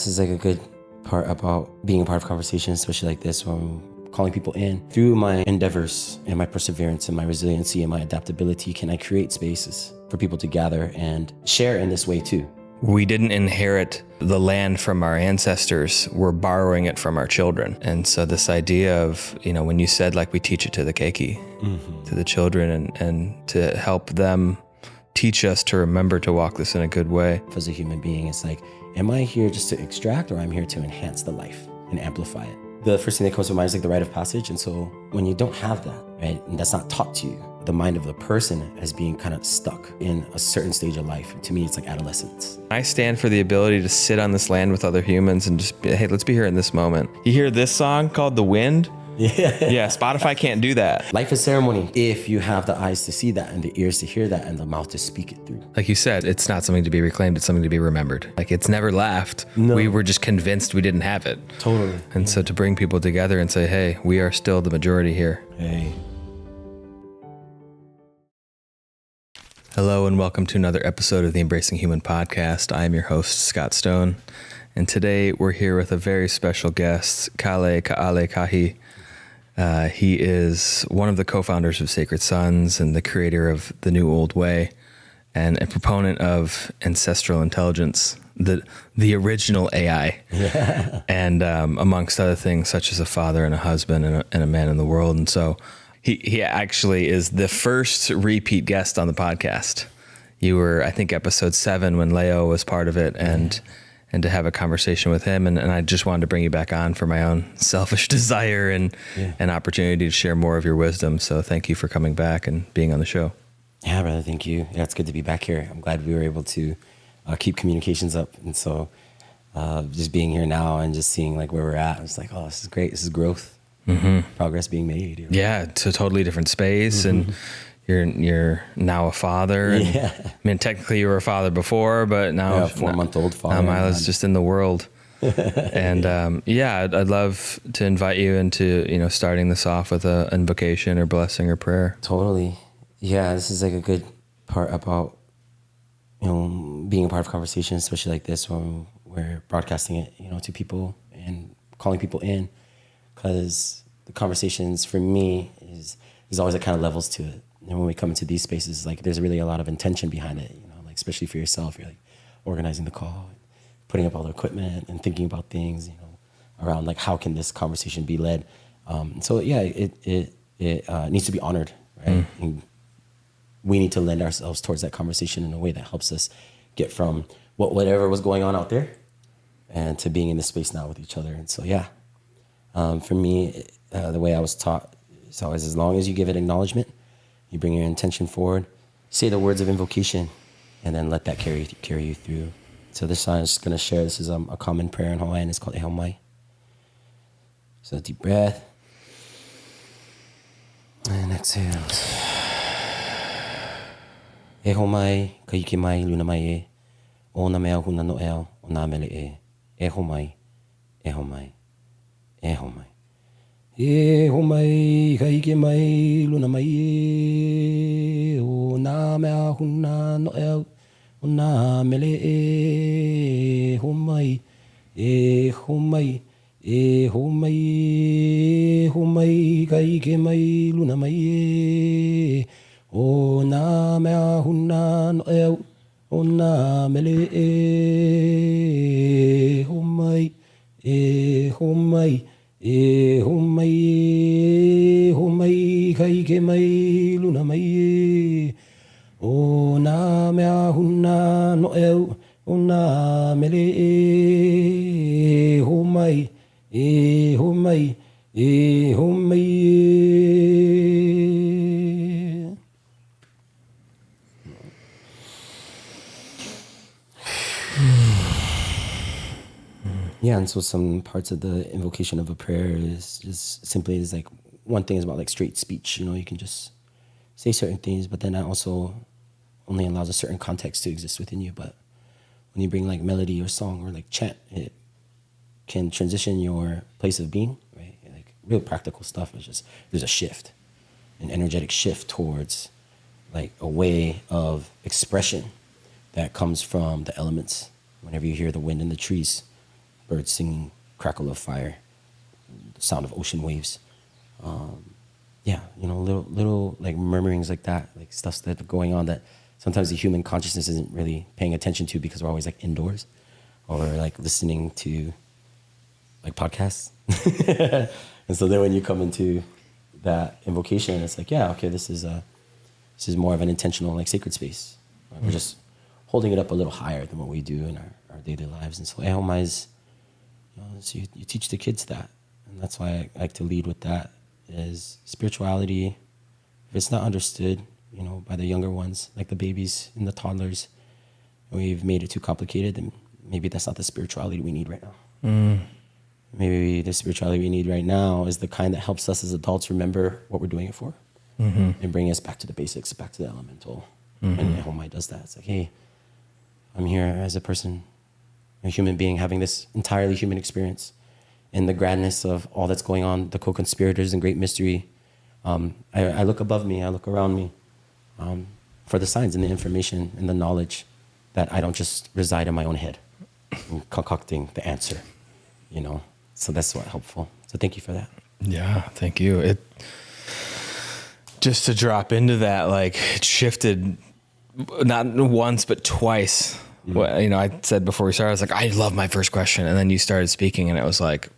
this is like a good part about being a part of conversations, especially like this, when I'm calling people in. Through my endeavors and my perseverance and my resiliency and my adaptability, can I create spaces for people to gather and share in this way too? We didn't inherit the land from our ancestors. We're borrowing it from our children. And so this idea of, when you said like we teach it to the keiki, to the children and to help them teach us to remember to walk this in a good way. As a human being, it's like, am I here just to extract, or I'm here to enhance the life and amplify it? The first thing that comes to mind is like the rite of passage. And so when you don't have that, right, and that's not taught to you, the mind of the person as being kind of stuck in a certain stage of life. To me, it's like adolescence. I stand for the ability to sit on this land with other humans and just be, hey, let's be here in this moment. You hear this song called The Wind? Yeah, Spotify can't do that. Life is ceremony if you have the eyes to see that and the ears to hear that and the mouth to speak it through. Like you said, it's not something to be reclaimed, it's something to be remembered. Like it's never left. No. We were just convinced we didn't have it. Totally. And so to bring people together and say, hey, we are still the majority here. Hey. Hello and welcome to another episode of the Embracing Human podcast. I am your host, Scott Stone. And today we're here with a very special guest, Kale Kaalekahi. He is one of the co-founders of Sacred Sons and the creator of The New Old Way and a proponent of ancestral intelligence, the original AI, and amongst other things such as a father and a husband and a man in the world. And so he actually is the first repeat guest on the podcast. You were, I think, episode 7 when Leo was part of it, and to have a conversation with him. And I just wanted to bring you back on for my own selfish desire and an opportunity to share more of your wisdom. So thank you for coming back and being on the show. Yeah, brother, thank you. Yeah, it's good to be back here. I'm glad we were able to keep communications up. And so just being here now and just seeing like where we're at, it's like, oh, this is great. This is growth. Progress being made. Yeah, it's a totally different space. And you're now a father. And, I mean, technically you were a father before, but now a 4-month-old father. Now Mila's just in the world. And I'd love to invite you into, starting this off with an invocation or blessing or prayer. Totally. Yeah, this is like a good part about, being a part of conversations, especially like this when we're broadcasting it, to people and calling people in, because the conversations for me is always like kind of levels to it. And when we come into these spaces, like there's really a lot of intention behind it, like especially for yourself, you're like organizing the call, putting up all the equipment and thinking about things, around like how can this conversation be led. So yeah, it needs to be honored, right? And we need to lend ourselves towards that conversation in a way that helps us get from whatever was going on out there and to being in this space now with each other. And so yeah, for me, the way I was taught is always, as long as you give it acknowledgement, you bring your intention forward, say the words of invocation, and then let that carry you through. So this song I'm just going to share. This is a common prayer in Hawaiian. It's called Ehomai. So deep breath. And exhale. Ehomai, kahike mai, luna mai e. O na mea huna no eo, o na mele e. Ehomai, ehomai, ehomai. Ehomai, kahike mai, luna mai e. O na mea huna no eo, o na mele e. Ehomai, ehomai, ehomai, ehomai, kahike mai, luna mai e. O na mea huna no eo, o na mele e. Ehomai, ehomai, ehomai, ehomai, kahike mai, luna mai e. O na mea huna no eo, o na mele e. Ehomai, ehomai, ehomai. Yeah, and so some parts of the invocation of a prayer is just simply is like, one thing is about like straight speech, you can just say certain things, but then that also only allows a certain context to exist within you. But when you bring like melody or song or like chant, it can transition your place of being, right? Like real practical stuff is just, there's a shift, an energetic shift towards like a way of expression that comes from the elements. Whenever you hear the wind in the trees, birds singing, crackle of fire, the sound of ocean waves. Yeah, you know, little like murmurings like that, like stuff that's going on that sometimes the human consciousness isn't really paying attention to because we're always like indoors or like listening to like podcasts. And so then when you come into that invocation, it's like, yeah, okay, this is more of an intentional like sacred space. Right? We're just holding it up a little higher than what we do in our daily lives. And so Ehoma is, you know, so you teach the kids that. And that's why I like to lead with that, is spirituality. If it's not understood, you know, by the younger ones, like the babies and the toddlers, and we've made it too complicated, then maybe that's not the spirituality we need right now. Maybe the spirituality we need right now is the kind that helps us as adults remember what we're doing it for, and bring us back to the basics, back to the elemental. And Ehoma does that. It's like, hey, I'm here as a person, a human being having this entirely human experience in the grandness of all that's going on, the co-conspirators and great mystery. I look above me, I look around me for the signs and the information and the knowledge that I don't just reside in my own head, concocting the answer, you know? So that's what helpful. So thank you for that. Yeah, thank you. It just to drop into that, like it shifted not once but twice. Well, you know, I said before we started, I was like, I love my first question, and then you started speaking, and it was like,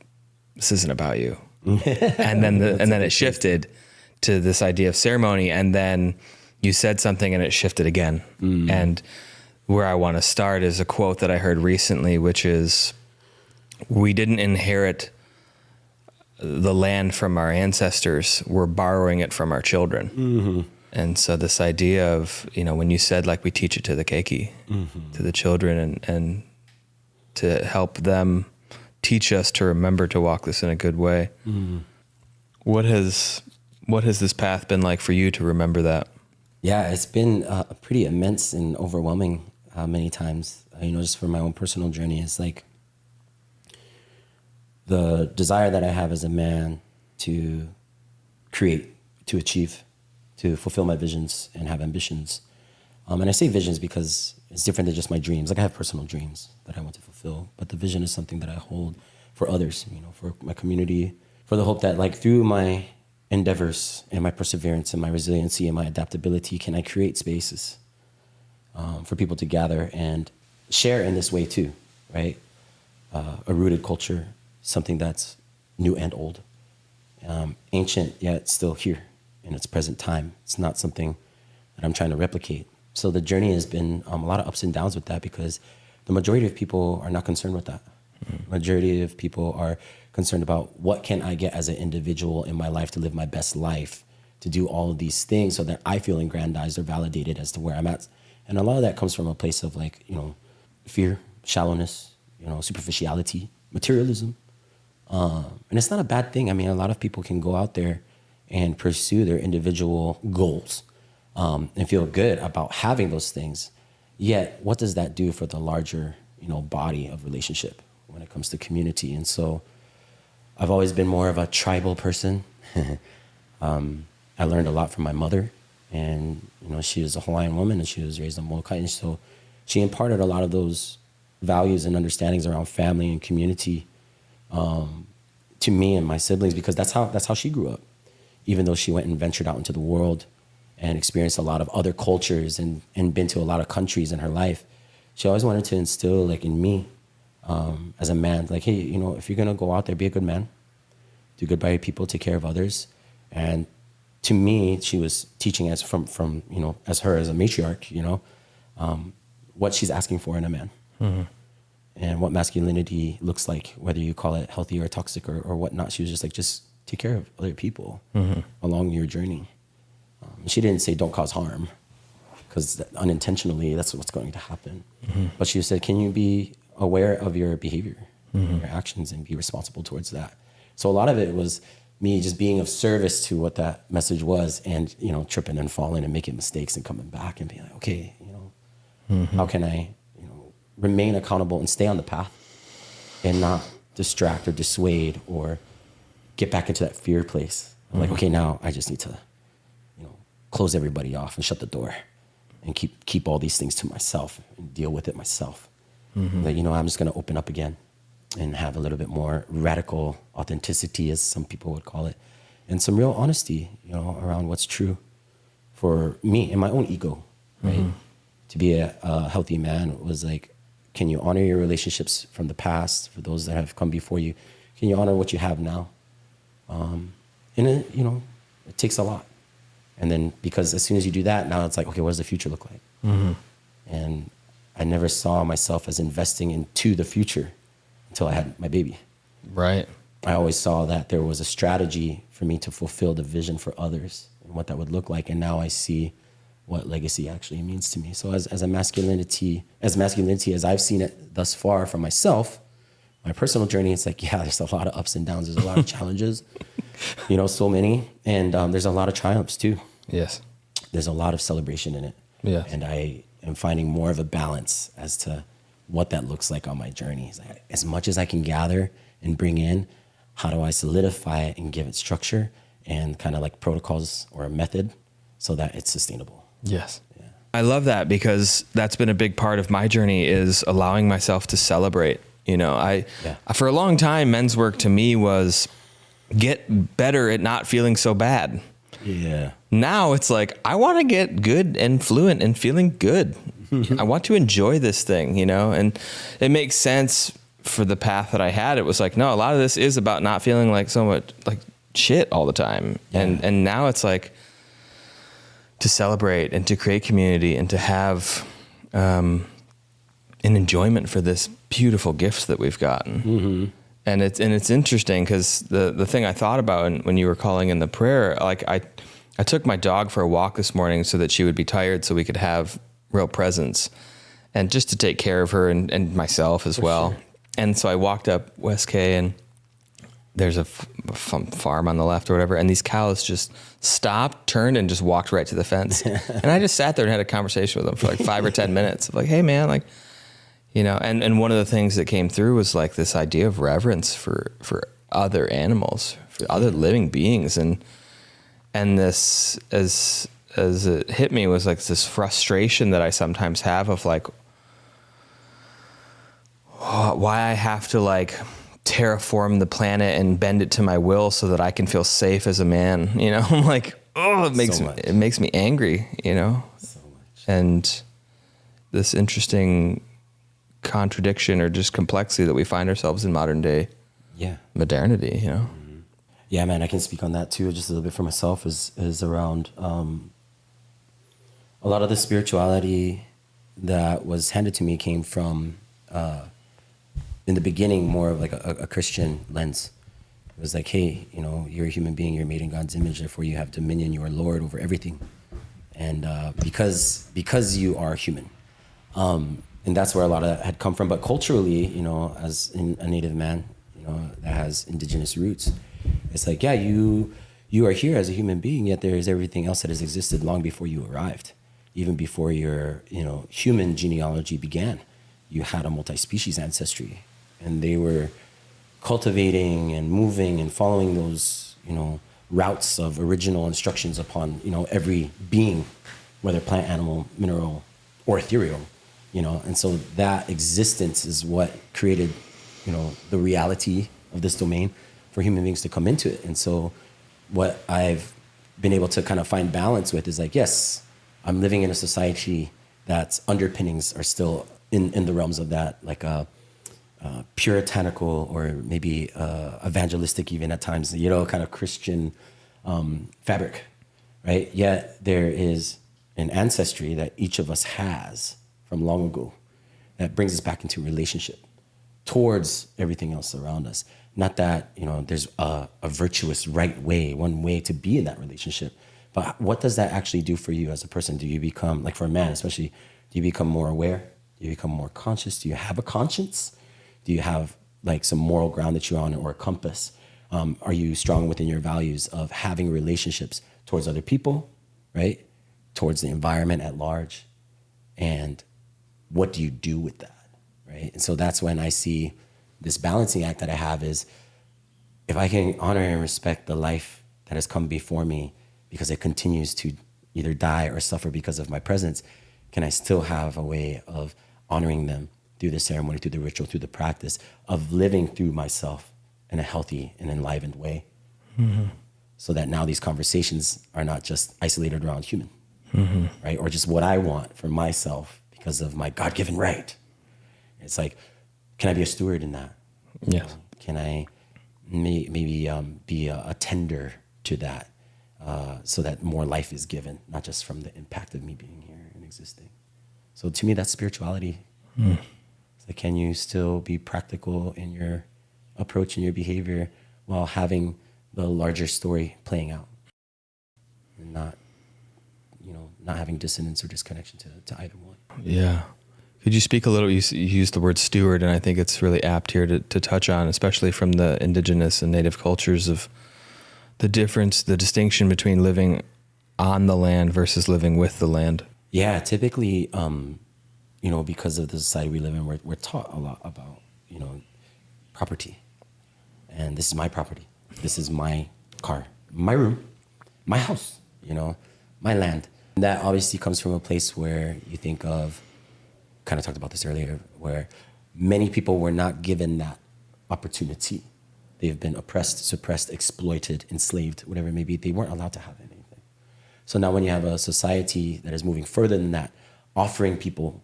this isn't about you. And then it shifted to this idea of ceremony, and then you said something, and it shifted again. And where I want to start is a quote that I heard recently, which is, we didn't inherit the land from our ancestors, we're borrowing it from our children. And so this idea of, you know, when you said like we teach it to the keiki, to the children, and to help them teach us to remember to walk this in a good way. What has this path been like for you to remember that? Yeah, it's been pretty immense and overwhelming many times. You know, just for my own personal journey, it's like the desire that I have as a man to create, to achieve, to fulfill my visions and have ambitions. And I say visions because it's different than just my dreams. Like I have personal dreams that I want to fulfill, but the vision is something that I hold for others, you know, for my community, for the hope that like through my endeavors and my perseverance and my resiliency and my adaptability, can I create spaces for people to gather and share in this way too, right? A rooted culture, something that's new and old, ancient yet still here in its present time. It's not something that I'm trying to replicate. So the journey has been a lot of ups and downs with that, because the majority of people are not concerned with that. Majority of people are concerned about what can I get as an individual in my life to live my best life, to do all of these things so that I feel aggrandized or validated as to where I'm at. And a lot of that comes from a place of like, you know, fear, shallowness, you know, superficiality, materialism. And it's not a bad thing. I mean, a lot of people can go out there and pursue their individual goals and feel good about having those things. Yet, what does that do for the larger, you know, body of relationship when it comes to community? And so I've always been more of a tribal person. I learned a lot from my mother, and, you know, she is a Hawaiian woman and she was raised on Molokai. And so she imparted a lot of those values and understandings around family and community to me and my siblings, because that's how she grew up. Even though she went and ventured out into the world and experienced a lot of other cultures and been to a lot of countries in her life, she always wanted to instill like in me as a man, like, hey, you know, if you're gonna go out there, be a good man, do good by your people, take care of others. And to me, she was teaching us from you know, as her as a matriarch, you know, what she's asking for in a man. And what masculinity looks like, whether you call it healthy or toxic or whatnot. She was just like, just take care of other people along your journey. She didn't say don't cause harm, because unintentionally that's what's going to happen. But she said, can you be aware of your behavior, your actions, and be responsible towards that? So a lot of it was me just being of service to what that message was, and, you know, tripping and falling and making mistakes and coming back and being like, okay, you know, how can I, you know, remain accountable and stay on the path and not distract or dissuade or get back into that fear place. I'm like, okay, now I just need to, you know, close everybody off and shut the door and keep all these things to myself and deal with it myself. Like, you know, I'm just going to open up again and have a little bit more radical authenticity, as some people would call it, and some real honesty, around what's true for me and my own ego, right? To be a healthy man was like, can you honor your relationships from the past for those that have come before you? Can you honor what you have now? And it takes a lot. And then because as soon as you do that, now it's like, okay, what does the future look like? And I never saw myself as investing into the future until I had my baby. Right. I always saw that there was a strategy for me to fulfill the vision for others and what that would look like. And now I see what legacy actually means to me. So as masculinity as I've seen it thus far from myself, my personal journey, it's like, yeah, there's a lot of ups and downs. There's a lot of challenges, so many. And there's a lot of triumphs too. Yes. There's a lot of celebration in it. Yeah. And I am finding more of a balance as to what that looks like on my journey. Like, as much as I can gather and bring in, how do I solidify it and give it structure and kind of like protocols or a method so that it's sustainable? Yes. Yeah. I love that, because that's been a big part of my journey, is allowing myself to celebrate. For a long time, men's work to me was get better at not feeling so bad. Yeah. Now it's like, I want to get good and fluent and feeling good. I want to enjoy this thing, and it makes sense for the path that I had. It was like, no, a lot of this is about not feeling like so much like shit all the time. Yeah. And now it's like to celebrate and to create community and to have an enjoyment for this beautiful gift that we've gotten. And it's interesting, because the thing I thought about when you were calling in the prayer, like I took my dog for a walk this morning so that she would be tired, so we could have real presence, and just to take care of her and myself as well. Sure. And so I walked up West K, and there's a farm on the left or whatever, and these cows just stopped, turned, and just walked right to the fence. And I just sat there and had a conversation with them for like 5 or 10 minutes of like, hey man, like, and one of the things that came through was like this idea of reverence for other animals, for other living beings. And this, as it hit me, was like this frustration that I sometimes have of like, why I have to like terraform the planet and bend it to my will so that I can feel safe as a man. I'm like, it makes me angry, So much. And this interesting contradiction or just complexity that we find ourselves in modern day modernity, Yeah, man, I can speak on that too, just a little bit for myself, is around a lot of the spirituality that was handed to me came from, in the beginning, more of like a Christian lens. It was like, hey, you're a human being, you're made in God's image, therefore you have dominion, you are Lord over everything. And because you are human. And that's where a lot of that had come from. But culturally, as a Native man, that has indigenous roots, it's like, yeah, you are here as a human being, yet there is everything else that has existed long before you arrived. Even before your, human genealogy began, you had a multi-species ancestry, and they were cultivating and moving and following those, routes of original instructions upon, every being, whether plant, animal, mineral, or ethereal, and so that existence is what created, the reality of this domain for human beings to come into it. And so what I've been able to kind of find balance with is like, yes, I'm living in a society that's underpinnings are still in the realms of that, like puritanical or maybe evangelistic even at times, kind of Christian fabric, right? Yet there is an ancestry that each of us has from long ago that brings us back into relationship towards everything else around us. Not that, there's a virtuous right way, one way to be in that relationship, but what does that actually do for you as a person? Do you become, like for a man especially, do you become more aware? Do you become more conscious? Do you have a conscience? Do you have like some moral ground that you're on, or a compass? Are you strong within your values of having relationships towards other people, right? Towards the environment at large? And what do you do with that, right? And so that's when I see this balancing act that I have is, if I can honor and respect the life that has come before me because it continues to either die or suffer because of my presence, can I still have a way of honoring them through the ceremony, through the ritual, through the practice of living through myself in a healthy and enlivened way. So that now these conversations are not just isolated around human, right? Or just what I want for myself because of my God-given right. It's like, can I be a steward in that? Yes. Can I maybe be a tender to that so that more life is given, not just from the impact of me being here and existing. So to me, that's spirituality. So can you still be practical in your approach and your behavior while having the larger story playing out and not having dissonance or disconnection to either one? Yeah. Could you speak a little, you used the word steward, and I think it's really apt here to touch on, especially from the indigenous and native cultures, of the difference, the distinction between living on the land versus living with the land. Yeah, typically, because of the society we live in, we're taught a lot about, property. And this is my property. This is my car, my room, my house, my land. And that obviously comes from a place where you think of, kind of talked about this earlier, where many people were not given that opportunity. They've been oppressed, suppressed, exploited, enslaved, whatever it may be. They weren't allowed to have anything. So now when you have a society that is moving further than that, offering people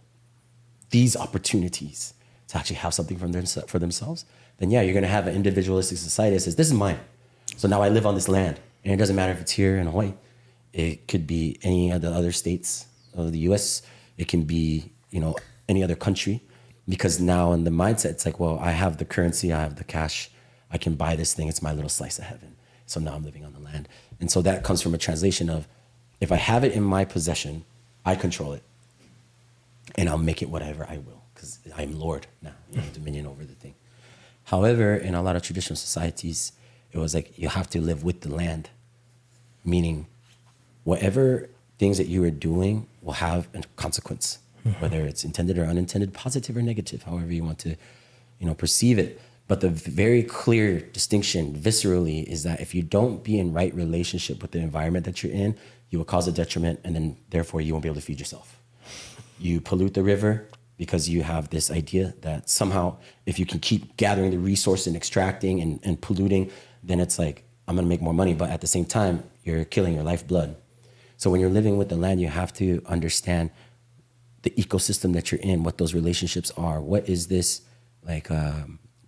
these opportunities to actually have something for themselves, then yeah, you're going to have an individualistic society that says, this is mine. So now I live on this land. And it doesn't matter if it's here in Hawaii. It could be any of the other states of the US. It can be, any other country. Because now in the mindset, it's like, well, I have the currency, I have the cash, I can buy this thing, it's my little slice of heaven. So now I'm living on the land. And so that comes from a translation of, if I have it in my possession, I control it. And I'll make it whatever I will, because I'm Lord now, dominion over the thing. However, in a lot of traditional societies, it was like you have to live with the land, meaning whatever things that you are doing will have a consequence, whether it's intended or unintended, positive or negative, however you want to, perceive it. But the very clear distinction viscerally is that if you don't be in right relationship with the environment that you're in, you will cause a detriment, and then therefore you won't be able to feed yourself. You pollute the river because you have this idea that somehow if you can keep gathering the resource and extracting and polluting, then it's like, I'm gonna make more money, but at the same time, you're killing your lifeblood. So when you're living with the land, you have to understand the ecosystem that you're in, what those relationships are. What is this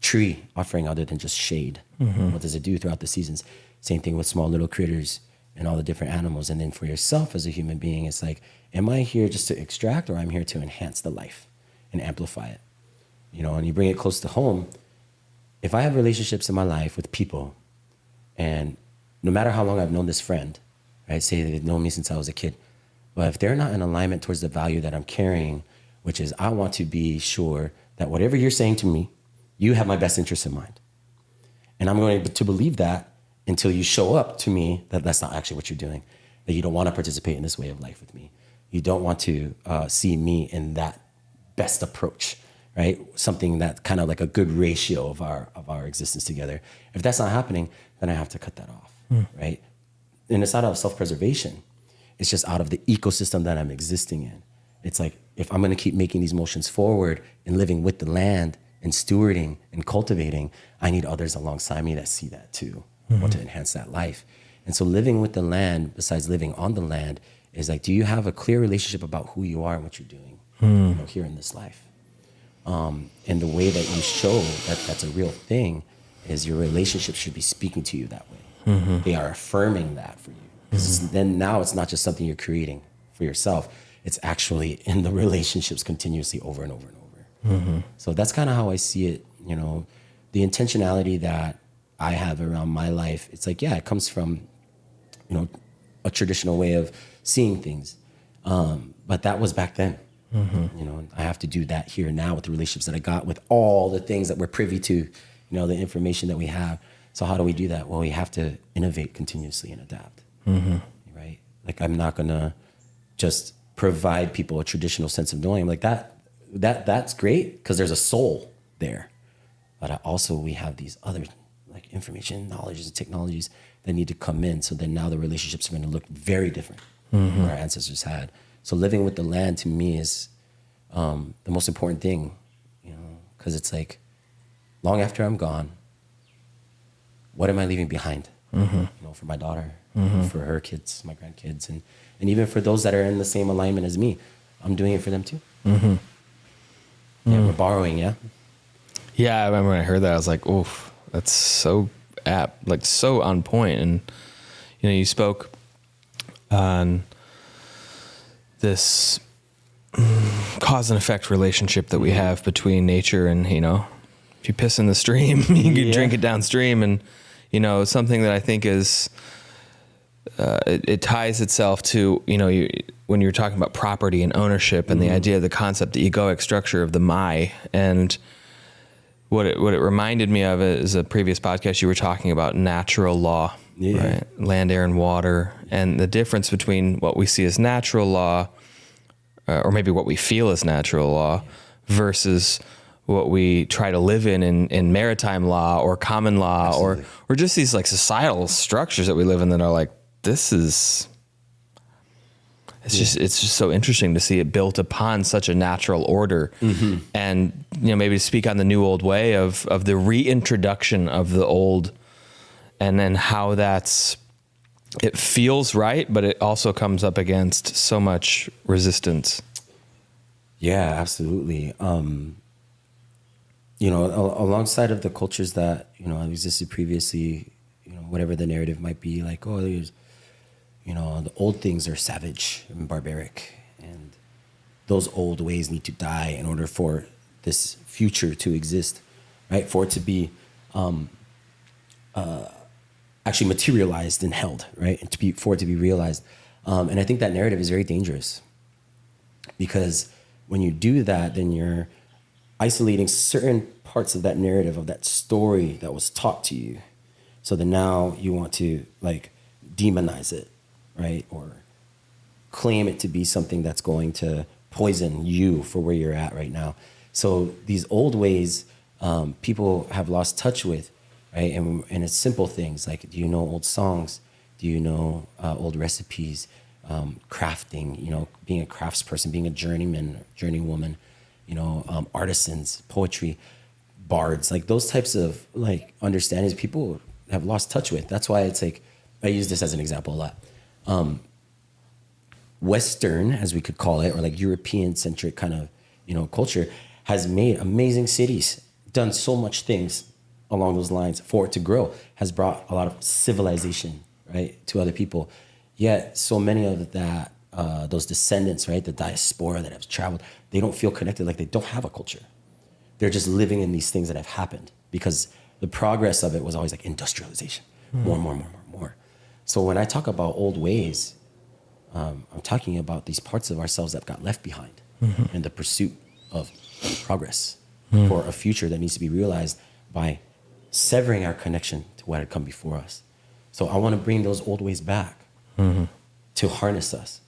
tree offering other than just shade? What does it do throughout the seasons? Same thing with small little critters and all the different animals. And then for yourself as a human being, it's like, am I here just to extract, or I'm here to enhance the life and amplify it? And you bring it close to home. If I have relationships in my life with people, and no matter how long I've known this friend, right, say they've known me since I was a kid, but if they're not in alignment towards the value that I'm carrying, which is I want to be sure that whatever you're saying to me, you have my best interests in mind. And I'm going to believe that until you show up to me that that's not actually what you're doing, that you don't want to participate in this way of life with me. You don't want to see me in that best approach, right? Something that kind of like a good ratio of our existence together. If that's not happening, then I have to cut that off, right? And it's not out of self-preservation. It's just out of the ecosystem that I'm existing in. It's like, if I'm going to keep making these motions forward and living with the land and stewarding and cultivating, I need others alongside me that see that too, want to enhance that life. And so living with the land, besides living on the land, is like, do you have a clear relationship about who you are and what you're doing here in this life? And the way that you show that that's a real thing is your relationship should be speaking to you that way. They are affirming that for you. Because then now it's not just something you're creating for yourself. It's actually in the relationships continuously over and over and over. So that's kind of how I see it. The intentionality that I have around my life, it's like, yeah, it comes from, a traditional way of seeing things. But that was back then. I have to do that here now with the relationships that I got, with all the things that we're privy to, the information that we have. So how do we do that? Well, we have to innovate continuously and adapt, right? Like, I'm not gonna just provide people a traditional sense of knowing. I'm like, that's great because there's a soul there. But we have these other like information, knowledges, and technologies that need to come in. So then now the relationships are going to look very different than our ancestors had. So living with the land to me is the most important thing, because it's like, long after I'm gone, what am I leaving behind? You know, for my daughter, for her kids, my grandkids, and even for those that are in the same alignment as me. I'm doing it for them too. Yeah, we're borrowing, yeah? Yeah, I remember when I heard that, I was like, oof, that's so apt, like so on point. And, you know, you spoke on this cause and effect relationship that we have between nature and, you know, if you piss in the stream, you can drink it downstream. And, you know, something that I think is, it ties itself to, you know, when you're talking about property and ownership and the idea of the concept, the egoic structure of the Mai. And what it reminded me of is a previous podcast you were talking about natural law, right? Land, air, and water, and the difference between what we see as natural law, or maybe what we feel as natural law, versus what we try to live in maritime law or common law, or just these like societal structures that we live in that are like, this is, it's just so interesting to see it built upon such a natural order. And, you know, maybe to speak on the new old way of the reintroduction of the old, and then how it feels right, but it also comes up against so much resistance. Yeah, absolutely. You know, alongside of the cultures that, you know, existed previously, you know, whatever the narrative might be, like, oh, there's, you know, the old things are savage and barbaric, and those old ways need to die in order for this future to exist, right? For it to be actually materialized and held, right? And for it to be realized. And I think that narrative is very dangerous, because when you do that, then you're isolating certain parts of that narrative, of that story that was taught to you. So then now you want to like demonize it, right? Or claim it to be something that's going to poison you for where you're at right now. So these old ways, people have lost touch with, right? And it's simple things like, do you know old songs? Do you know old recipes? Crafting, you know, being a craftsperson, being a journeyman, journeywoman, you know, artisans, poetry, bards, like those types of like understandings people have lost touch with. That's why it's like, I use this as an example a lot. Western, as we could call it, or like European centric kind of, you know, culture has made amazing cities, done so much things along those lines for it to grow, has brought a lot of civilization, right, to other people. Yet so many of that, those descendants, right, the diaspora that have traveled, they don't feel connected, like they don't have a culture. They're just living in these things that have happened because the progress of it was always like industrialization, more. So when I talk about old ways, I'm talking about these parts of ourselves that got left behind in the pursuit of progress for a future that needs to be realized by severing our connection to what had come before us. So I want to bring those old ways back to harness us,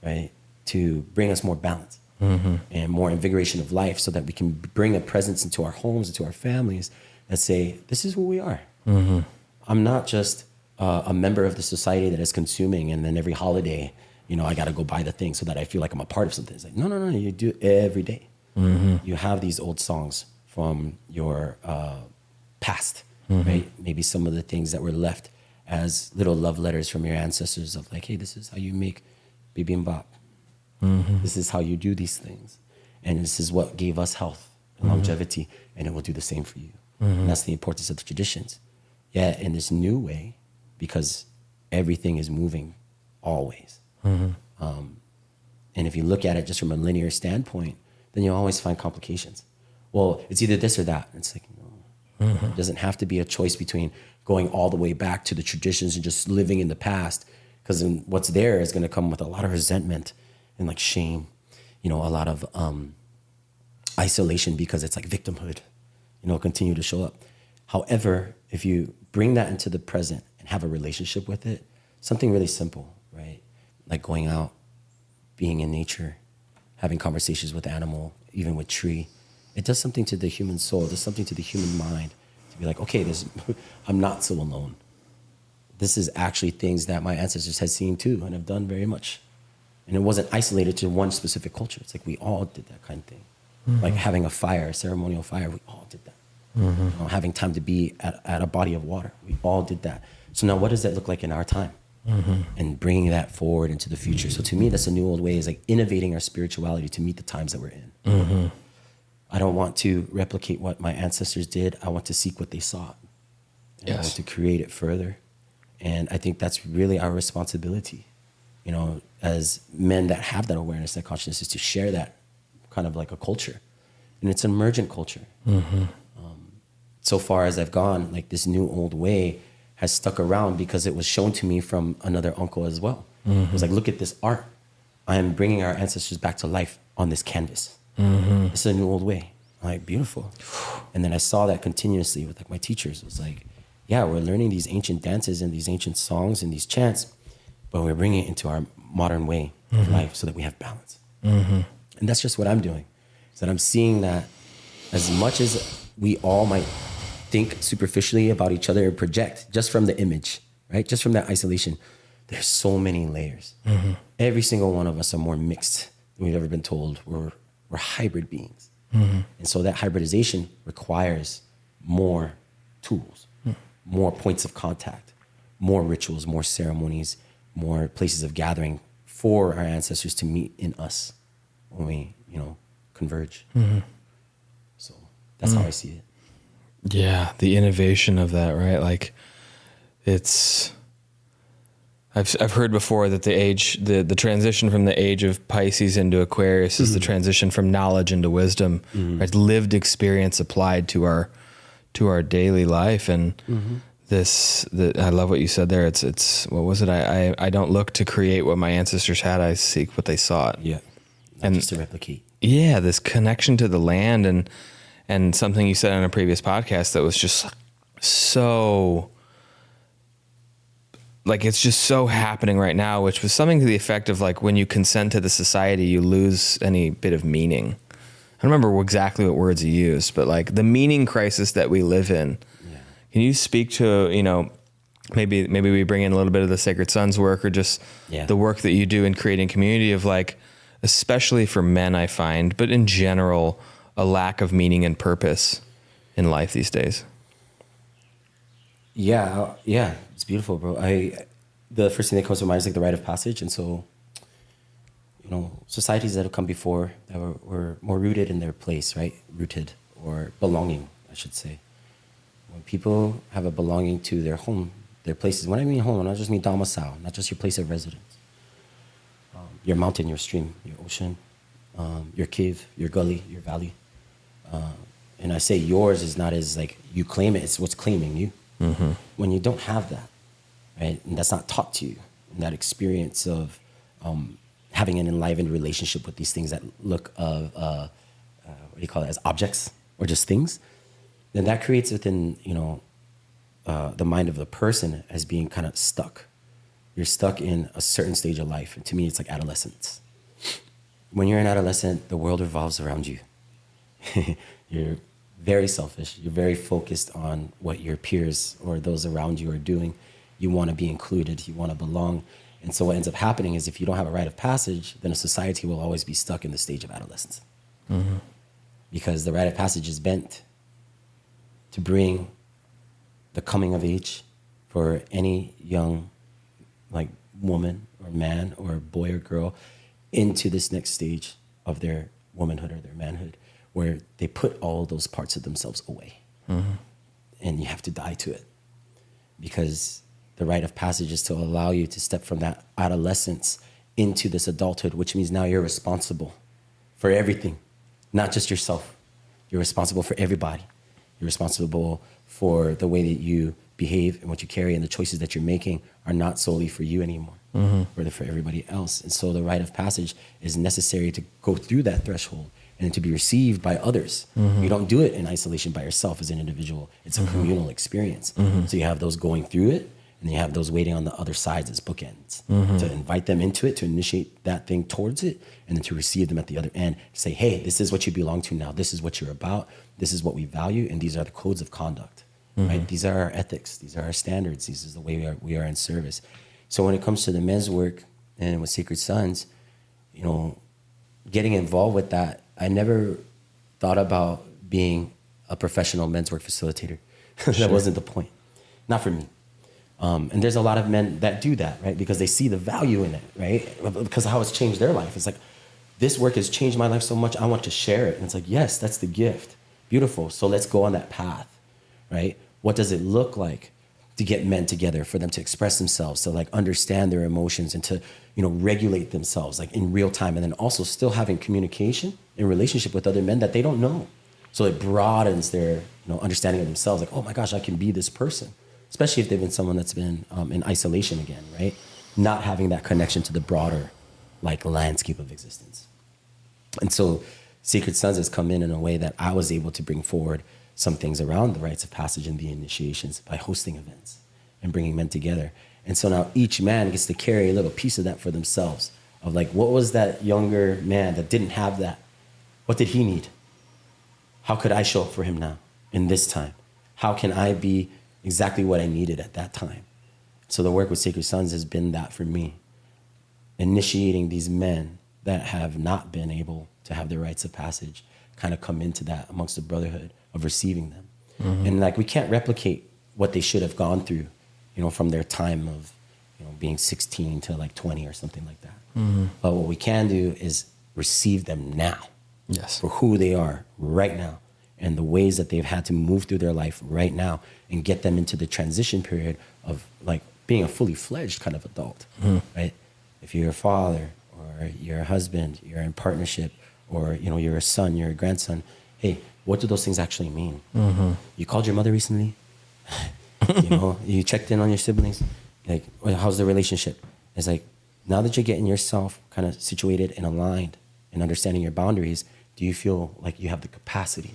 right? To bring us more balance and more invigoration of life, so that we can bring a presence into our homes, into our families that say, this is who we are. I'm not just a member of the society that is consuming, and then every holiday, you know, I got to go buy the thing so that I feel like I'm a part of something. It's like, no, you do it every day. You have these old songs from your past, right? Maybe some of the things that were left as little love letters from your ancestors of like, hey, this is how you make bibimbap. This is how you do these things. And this is what gave us health and longevity, and it will do the same for you. And that's the importance of the traditions. Yeah, in this new way, because everything is moving always. And if you look at it just from a linear standpoint, then you'll always find complications. Well, it's either this or that. It's like, no, it doesn't have to be a choice between going all the way back to the traditions and just living in the past, because then what's there is going to come with a lot of resentment and like shame, you know, a lot of isolation, because it's like victimhood, you know, continue to show up. However, if you bring that into the present and have a relationship with it, something really simple, right? Like going out, being in nature, having conversations with animal, even with tree, it does something to the human soul, it does something to the human mind to be like, okay, I'm not so alone. This is actually things that my ancestors had seen too and have done very much. And it wasn't isolated to one specific culture. It's like we all did that kind of thing. Like having a fire, a ceremonial fire, we all did that. Having time to be at a body of water, we all did that. So now what does that look like in our time? And bringing that forward into the future. So to me, that's a new old way, is like innovating our spirituality to meet the times that we're in. I don't want to replicate what my ancestors did. I want to seek what they sought. And I want to create it further. And I think that's really our responsibility, as men that have that awareness, that consciousness, is to share that kind of like a culture. And it's an emergent culture. So far as I've gone, like this new old way has stuck around because it was shown to me from another uncle as well. It was like, look at this art. I am bringing our ancestors back to life on this canvas. It's a new old way. I'm like, beautiful. And then I saw that continuously with like my teachers. It was like, yeah, we're learning these ancient dances and these ancient songs and these chants, but we're bringing it into our modern way of life so that we have balance. And that's just what I'm doing. Is that I'm seeing that as much as we all might think superficially about each other and project just from the image, right? Just from that isolation, there's so many layers. Every single one of us are more mixed than we've ever been told. We're hybrid beings. And so that hybridization requires more tools, more points of contact, more rituals, more ceremonies, more places of gathering for our ancestors to meet in us when we, converge. So that's how I see it. Yeah, the innovation of that, right? Like, I've heard before that the transition from the age of Pisces into Aquarius is the transition from knowledge into wisdom, right? Lived experience applied to our daily life. And I love what you said there. It's what was it? I don't look to create what my ancestors had. I seek what they sought. Yeah, not just to replicate. Yeah, this connection to the land and something you said on a previous podcast that was just so, like, it's just so happening right now, which was something to the effect of like, when you consent to the society, you lose any bit of meaning. I don't remember exactly what words you used, but like the meaning crisis that we live in. Yeah. Can you speak to, maybe we bring in a little bit of the Sacred Sons work, or just the work that you do in creating community of, like, especially for men, I find, but in general, a lack of meaning and purpose in life these days. Yeah, it's beautiful, bro. The first thing that comes to mind is like the rite of passage. And so, societies that have come before that were more rooted in their place, right? Rooted, or belonging, I should say. When people have a belonging to their home, their places. When I mean home, I don't just mean domicile, not just your place of residence. Your mountain, your stream, your ocean, your cave, your gully, your valley. And I say yours is not as like you claim it, it's what's claiming you. When you don't have that, right? And that's not taught to you. And that experience of having an enlivened relationship with these things that look what do you call it, as objects or just things, then that creates within, the mind of the person as being kind of stuck. You're stuck in a certain stage of life. And to me, it's like adolescence. When you're an adolescent, the world revolves around you. You're very selfish. You're very focused on what your peers or those around you are doing. You want to be included. You want to belong. And so what ends up happening is if you don't have a rite of passage, then a society will always be stuck in the stage of adolescence. Because the rite of passage is bent to bring the coming of age for any young, like, woman or man or boy or girl into this next stage of their womanhood or their manhood, where they put all those parts of themselves away. And you have to die to it, because the rite of passage is to allow you to step from that adolescence into this adulthood, which means now you're responsible for everything, not just yourself. You're responsible for everybody. You're responsible for the way that you behave and what you carry, and the choices that you're making are not solely for you anymore, but they're for everybody else. And so the rite of passage is necessary to go through that threshold and to be received by others. You don't do it in isolation by yourself as an individual. It's a communal experience. So you have those going through it, and then you have those waiting on the other sides as bookends to invite them into it, to initiate that thing towards it, and then to receive them at the other end, to say, hey, this is what you belong to now. This is what you're about. This is what we value, and these are the codes of conduct. Right? These are our ethics. These are our standards. This is the way we are in service. So when it comes to the men's work and with Sacred Sons, getting involved with that, I never thought about being a professional men's work facilitator. That Sure. wasn't the point. Not for me. And there's a lot of men that do that, right? Because they see the value in it, right? Because of how it's changed their life. It's like, this work has changed my life so much, I want to share it. And it's like, yes, that's the gift. Beautiful. So let's go on that path, right? What does it look like to get men together, for them to express themselves, to like understand their emotions and to, regulate themselves like in real time, and then also still having communication and relationship with other men that they don't know. So it broadens their, understanding of themselves. Like, oh my gosh, I can be this person, especially if they've been someone that's been in isolation again, right? Not having that connection to the broader like landscape of existence. And so Sacred Sons has come in a way that I was able to bring forward some things around the rites of passage and the initiations by hosting events and bringing men together. And so now each man gets to carry a little piece of that for themselves, of like, what was that younger man that didn't have that? What did he need? How could I show up for him now in this time? How can I be exactly what I needed at that time? So the work with Sacred Sons has been that for me, initiating these men that have not been able to have their rites of passage kind of come into that amongst the brotherhood of receiving them. And like, we can't replicate what they should have gone through, from their time of, being 16 to like 20 or something like that. But what we can do is receive them now. Yes. For who they are right now, and the ways that they've had to move through their life right now, and get them into the transition period of like being a fully fledged kind of adult, right? If you're a father or you're a husband, you're in partnership, or you're a son, you're a grandson. Hey, what do those things actually mean? You called your mother recently. You checked in on your siblings. Like, well, how's the relationship? It's like, now that you're getting yourself kind of situated and aligned and understanding your boundaries, do you feel like you have the capacity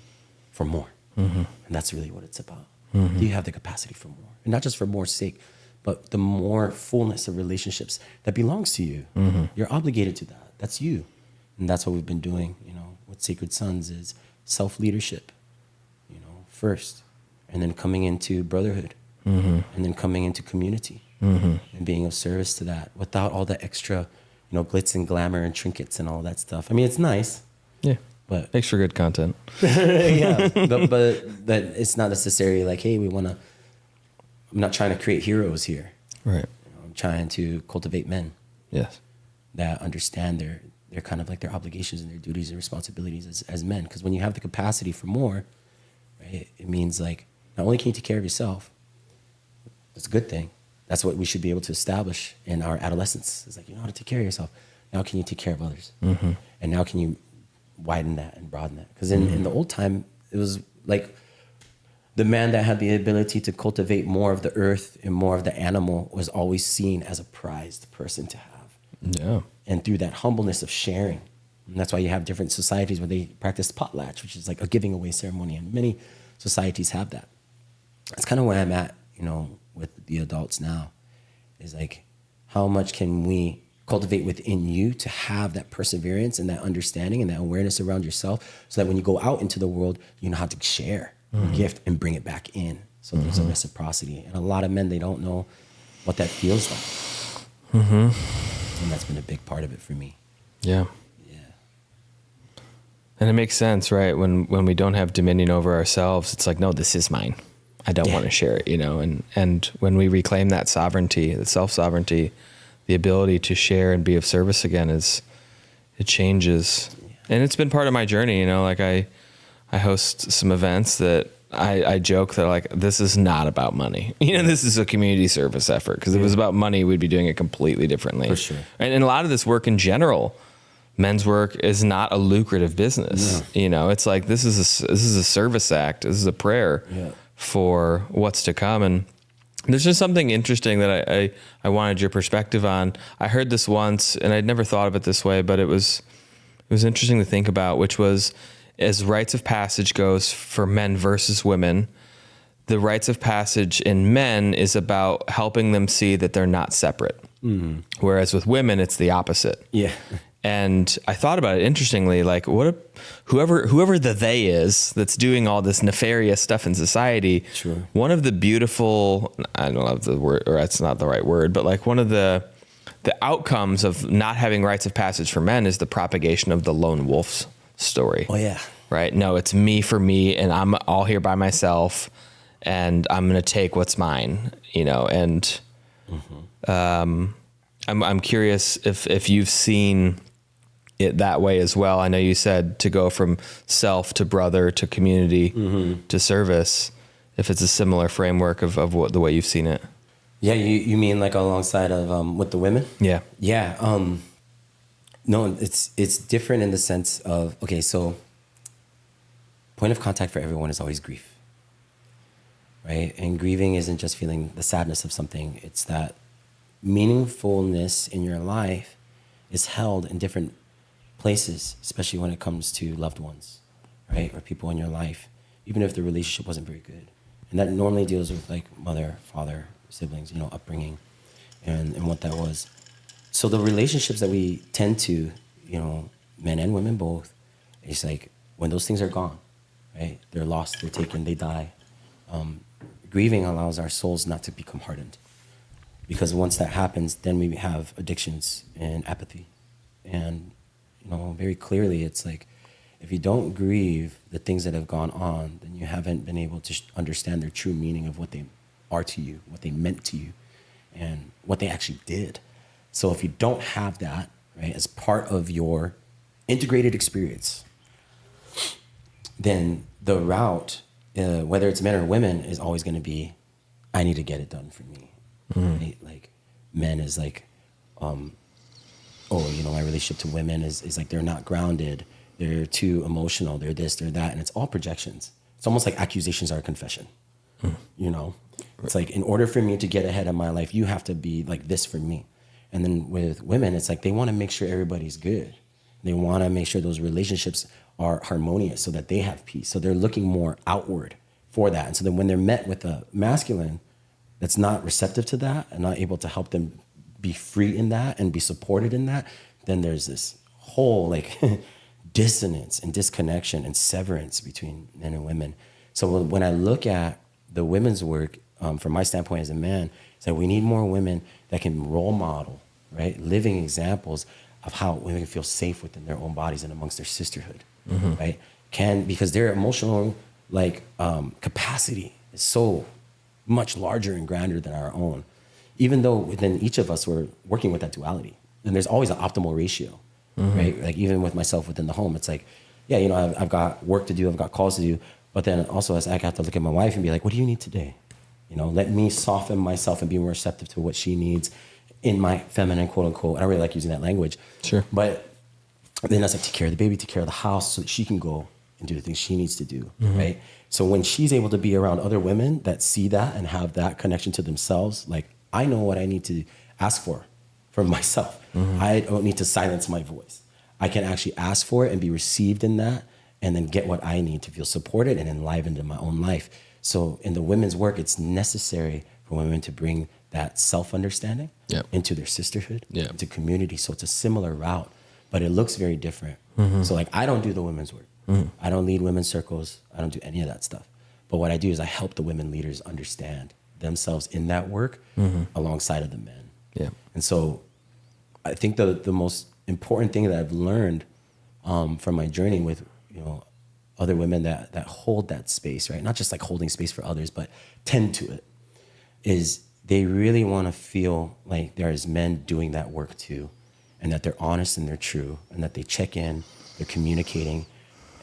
for more? And that's really what it's about. Do you have the capacity for more? And not just for more's sake, but the more fullness of relationships that belongs to you. You're obligated to that. That's you. And that's what we've been doing, with Sacred Sons, is self-leadership, first, and then coming into brotherhood, and then coming into community, and being of service to that without all the extra, glitz and glamour and trinkets and all that stuff. I mean, it's nice. Yeah. But Makes for good content. yeah, but that it's not necessarily like, hey, I'm not trying to create heroes here. Right. I'm trying to cultivate men Yes. that understand their kind of like their obligations and their duties and responsibilities as men. Because when you have the capacity for more, right, it means like, not only can you take care of yourself, that's a good thing. That's what we should be able to establish in our adolescence. It's like, you know how to take care of yourself. Now can you take care of others? And now can you widen that and broaden that? Because in the old time, it was like the man that had the ability to cultivate more of the earth and more of the animal was always seen as a prized person to have. Yeah. And through that humbleness of sharing. And that's why you have different societies where they practice potlatch, which is like a giving away ceremony. And many societies have that. That's kind of where I'm at, with the adults now, is like, how much can we cultivate within you to have that perseverance and that understanding and that awareness around yourself, so that when you go out into the world, you know how to share your gift and bring it back in. So there's a reciprocity. And a lot of men, they don't know what that feels like. And that's been a big part of it for me. Yeah. Yeah. And it makes sense, right? When we don't have dominion over ourselves, it's like, no, this is mine. I don't want to share it, and when we reclaim that sovereignty, the self-sovereignty, the ability to share and be of service again, it changes. Yeah. And it's been part of my journey, like I host some events that I joke that like, this is not about money. This is a community service effort, because if it was about money, we'd be doing it completely differently. For sure. And a lot of this work in general, men's work, is not a lucrative business. No. It's like, this is a service act. This is a prayer for what's to come. And there's just something interesting that I wanted your perspective on. I heard this once and I'd never thought of it this way, but it was interesting to think about, which was, as rites of passage goes for men versus women, the rites of passage in men is about helping them see that they're not separate. Whereas with women, it's the opposite. Yeah. And I thought about it interestingly, like, what if whoever the they is that's doing all this nefarious stuff in society, one of the beautiful, I don't know if the word, or that's not the right word, but like one of the outcomes of not having rites of passage for men is the propagation of the lone wolf's story. Oh yeah. right? No, it's me for me, and I'm all here by myself, and I'm going to take what's mine, and I'm curious if you've seen it that way as well. I know you said to go from self to brother to community to service, if it's a similar framework of what the way you've seen it. Yeah, you mean like alongside of with the women? Yeah. Yeah. No, it's different in the sense of, okay, so point of contact for everyone is always grief, right? And grieving isn't just feeling the sadness of something. It's that meaningfulness in your life is held in different places, especially when it comes to loved ones, right? Or people in your life, even if the relationship wasn't very good. And that normally deals with like mother, father, siblings, upbringing and what that was. So the relationships that we tend to, men and women both, it's like when those things are gone, right? They're lost, they're taken, they die. Grieving allows our souls not to become hardened. Because once that happens, then we have addictions and apathy. And very clearly, it's like, if you don't grieve the things that have gone on, then you haven't been able to understand their true meaning of what they are to you, what they meant to you, and what they actually did. So if you don't have that, right, as part of your integrated experience, then the route, whether it's men or women, is always going to be, I need to get it done for me. Right? Like, men is like, my relationship to women is like they're not grounded, they're too emotional, they're this, they're that, and it's all projections. It's almost like accusations are a confession. It's like, in order for me to get ahead of my life, you have to be like this for me. And then with women, it's like they want to make sure everybody's good. They want to make sure those relationships are harmonious so that they have peace. So they're looking more outward for that. And so then when they're met with a masculine that's not receptive to that and not able to help them be free in that and be supported in that, then there's this whole like dissonance and disconnection and severance between men and women. So when I look at the women's work, from my standpoint as a man, it's like we need more women that can role model, right? Living examples of how women feel safe within their own bodies and amongst their sisterhood, right? Because their emotional capacity is so much larger and grander than our own. Even though within each of us, we're working with that duality. And there's always an optimal ratio, right? Like even with myself within the home, it's like, yeah, I've got work to do, I've got calls to do. But then also as I have to look at my wife and be like, what do you need today? Let me soften myself and be more receptive to what she needs in my feminine, quote unquote. I don't really like using that language. Sure. But then that's like take care of the baby, take care of the house so that she can go and do the things she needs to do, right? So when she's able to be around other women that see that and have that connection to themselves, like I know what I need to ask for myself. I don't need to silence my voice. I can actually ask for it and be received in that and then get what I need to feel supported and enlivened in my own life. So in the women's work, it's necessary for women to bring that self-understanding into their sisterhood, into community. So it's a similar route, but it looks very different. So like I don't do the women's work. I don't lead women's circles. I don't do any of that stuff. But what I do is I help the women leaders understand themselves in that work alongside of the men. Yeah. And so I think the most important thing that I've learned from my journey with, other women that hold that space, right? Not just like holding space for others, but tend to it, is they really want to feel like there's men doing that work too, and that they're honest and they're true, and that they check in, they're communicating,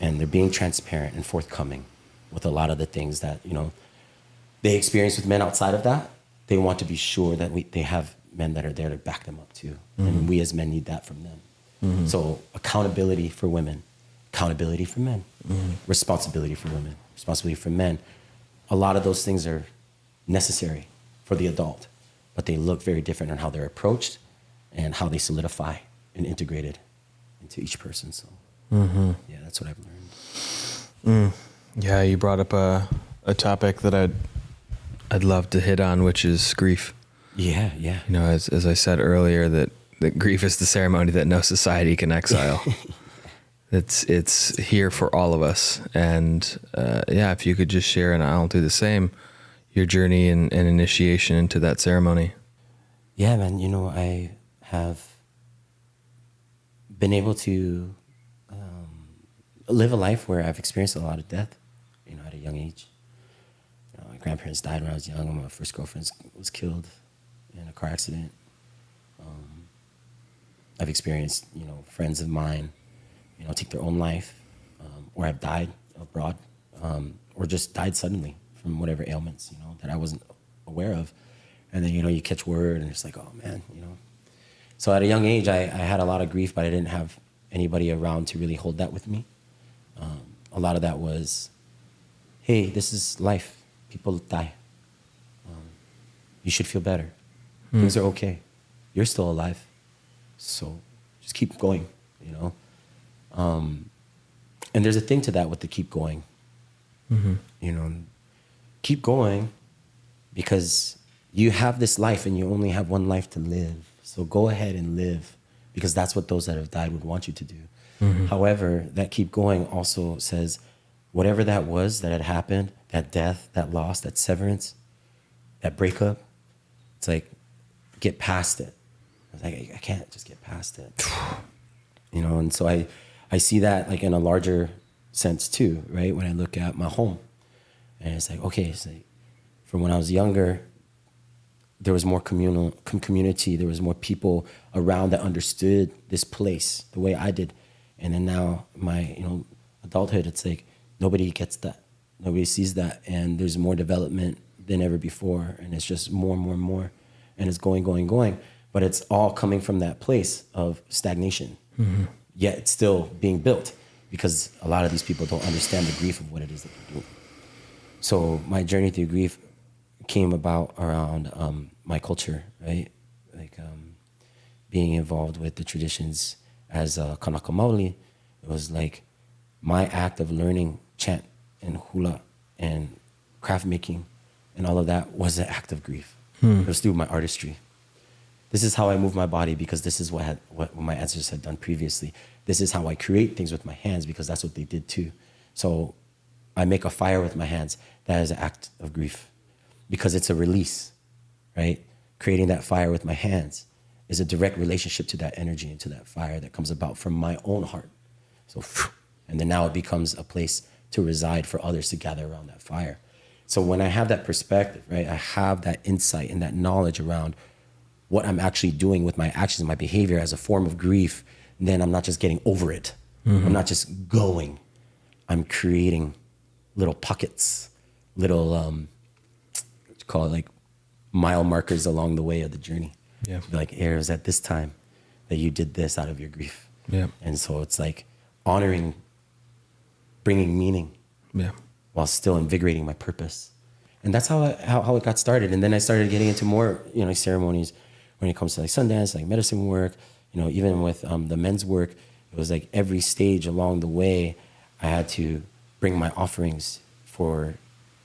and they're being transparent and forthcoming with a lot of the things that, they experience with men outside of that. They want to be sure that they have men that are there to back them up too. And we as men need that from them. So accountability for women, accountability for men, responsibility for women, responsibility for men. A lot of those things are necessary for the adult, but they look very different on how they're approached and how they solidify and integrated into each person. So yeah, that's what I've learned. Yeah, you brought up a topic that I'd love to hit on, which is grief. Yeah. As I said earlier, that grief is the ceremony that no society can exile. It's here for all of us. And if you could just share, and I'll do the same, your journey and initiation into that ceremony. Yeah, man, I have been able to live a life where I've experienced a lot of death, at a young age. My grandparents died when I was young. My first girlfriend was killed in a car accident. I've experienced, friends of mine, take their own life, or have died abroad, or just died suddenly from whatever ailments, that I wasn't aware of. And then, you catch word and it's like, oh man, So at a young age, I had a lot of grief, but I didn't have anybody around to really hold that with me. A lot of that was, hey, this is life. People die. You should feel better. Things are okay. You're still alive. So just keep going, And there's a thing to that with the keep going. Keep going because you have this life and you only have one life to live. So go ahead and live because that's what those that have died would want you to do. However, that keep going also says whatever that was that had happened, that death, that loss, that severance, that breakup, it's like, get past it. I was like, I can't just get past it. And so I see that like in a larger sense too, right? When I look at my home and it's like, okay, it's like from when I was younger, there was more community. There was more people around that understood this place the way I did. And then now my, adulthood, it's like nobody gets that. Nobody sees that. And there's more development than ever before. And it's just more and more and more. And it's going. But it's all coming from that place of stagnation. Yet it's still being built because a lot of these people don't understand the grief of what it is that they're doing. So my journey through grief came about around my culture, right? Like being involved with the traditions as a Kanaka Maoli. It was like my act of learning chant and hula and craft making and all of that was an act of grief. It was through my artistry. This is how I move my body because this is what my ancestors had done previously. This is how I create things with my hands because that's what they did too. So I make a fire with my hands. That is an act of grief because it's a release, right? Creating that fire with my hands is a direct relationship to that energy and to that fire that comes about from my own heart. So, and then now it becomes a place to reside for others to gather around that fire. So when I have that perspective, right, I have that insight and that knowledge around what I'm actually doing with my actions and my behavior as a form of grief, then I'm not just getting over it. I'm not just going. I'm creating little pockets, little, what you call it, like mile markers along the way of the journey. Yeah. Like, it was at this time that you did this out of your grief. Yeah. And so it's like honoring, bringing meaning. Yeah. While still invigorating my purpose. And that's how it got started. And then I started getting into more, ceremonies when it comes to like Sundance, like medicine work, even with the men's work, it was like every stage along the way, I had to bring my offerings for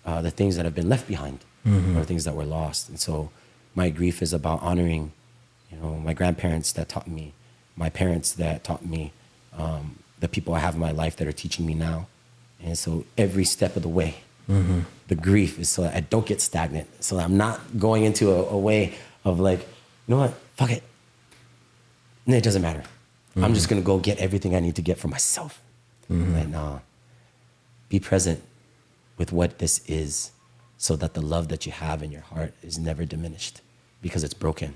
the things that have been left behind or things that were lost. And so my grief is about honoring, my grandparents that taught me, my parents that taught me, the people I have in my life that are teaching me now. And so every step of the way, the grief is so that I don't get stagnant. So that I'm not going into a way of like, you know what, fuck it. And it doesn't matter. I'm just gonna go get everything I need to get for myself. Like, nah, be present with what this is so that the love that you have in your heart is never diminished because it's broken.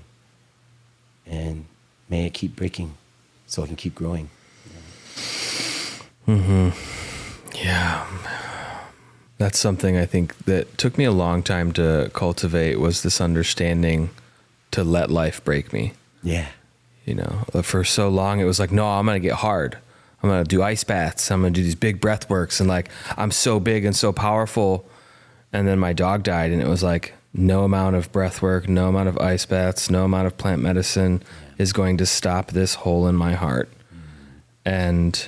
And may it keep breaking so it can keep growing. Yeah. That's something I think that took me a long time to cultivate was this understanding to let life break me. Yeah. For so long it was like, no, I'm going to get hard. I'm going to do ice baths. I'm going to do these big breath works. And like, I'm so big and so powerful. And then my dog died and it was like, no amount of breath work, no amount of ice baths, no amount of plant medicine is going to stop this hole in my heart. And